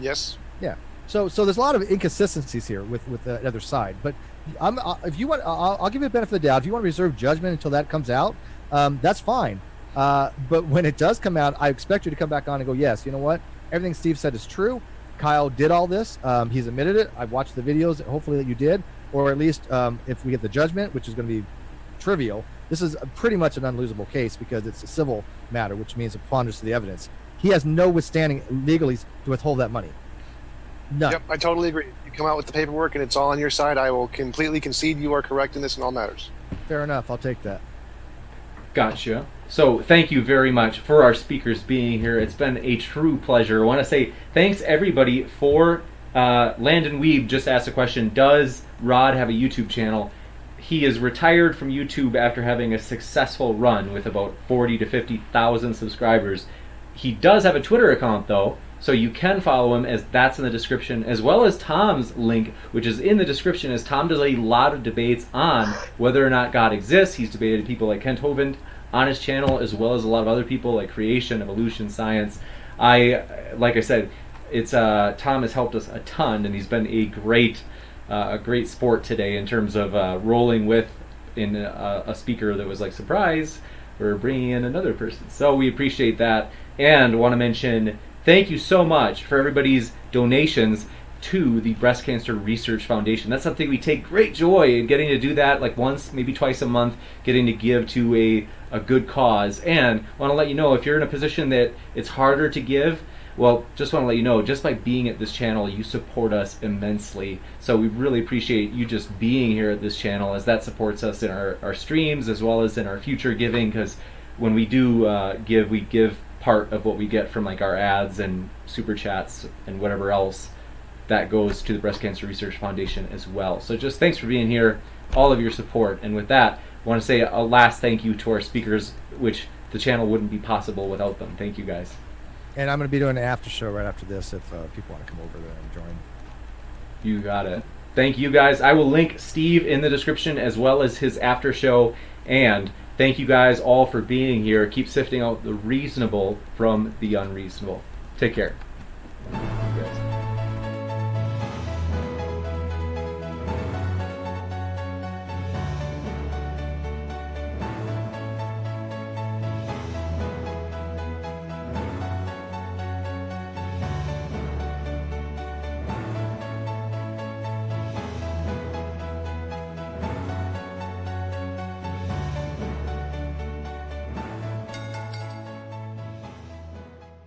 Yes. Yeah. So there's a lot of inconsistencies here with the other side. But if you want, I'll give you the benefit of the doubt. If you want to reserve judgment until that comes out, that's fine. But when it does come out, I expect you to come back on and go, yes, you know what? Everything Steve said is true. Kyle did all this. He's admitted it. I've watched the videos, hopefully that you did. Or at least if we get the judgment, which is going to be trivial, this is pretty much an unlosable case because it's a civil matter, which means a preponderance of the evidence. He has no withstanding legally to withhold that money. None. Yep, I totally agree. You come out with the paperwork and it's all on your side, I will completely concede you are correct in this in all matters. Fair enough. I'll take that. Gotcha. So thank you very much for our speakers being here. It's been a true pleasure. I want to say thanks everybody for Landon Weeb just asked a question. Does Rod have a YouTube channel? He is retired from YouTube after having a successful run with about 40 to 50,000 subscribers. He does have a Twitter account though, so you can follow him, as that's in the description, as well as Tom's link, which is in the description, as Tom does a lot of debates on whether or not God exists. He's debated people like Kent Hovind on his channel, as well as a lot of other people like creation, evolution, science. Like I said, it's Tom has helped us a ton, and he's been a great sport today in terms of rolling with a speaker that was like, surprise, we're bringing in another person. So we appreciate that, and want to mention thank you so much for everybody's donations to the Breast Cancer Research Foundation. That's something we take great joy in getting to do that, like once, maybe twice a month, getting to give to a good cause. And I want to let you know, if you're in a position that it's harder to give, well, just want to let you know, just by being at this channel, you support us immensely. So we really appreciate you just being here at this channel, as that supports us in our streams as well as in our future giving, because when we do give, we give part of what we get from like our ads and super chats and whatever else that goes to the Breast Cancer Research Foundation as well. So just thanks for being here, all of your support. And with that, I want to say a last thank you to our speakers, which the channel wouldn't be possible without them. Thank you guys. And I'm going to be doing an after show right after this if people want to come over there and join. You got it. Thank you guys. I will link Steve in the description as well as his after show. And thank you guys all for being here. Keep sifting out the reasonable from the unreasonable. Take care.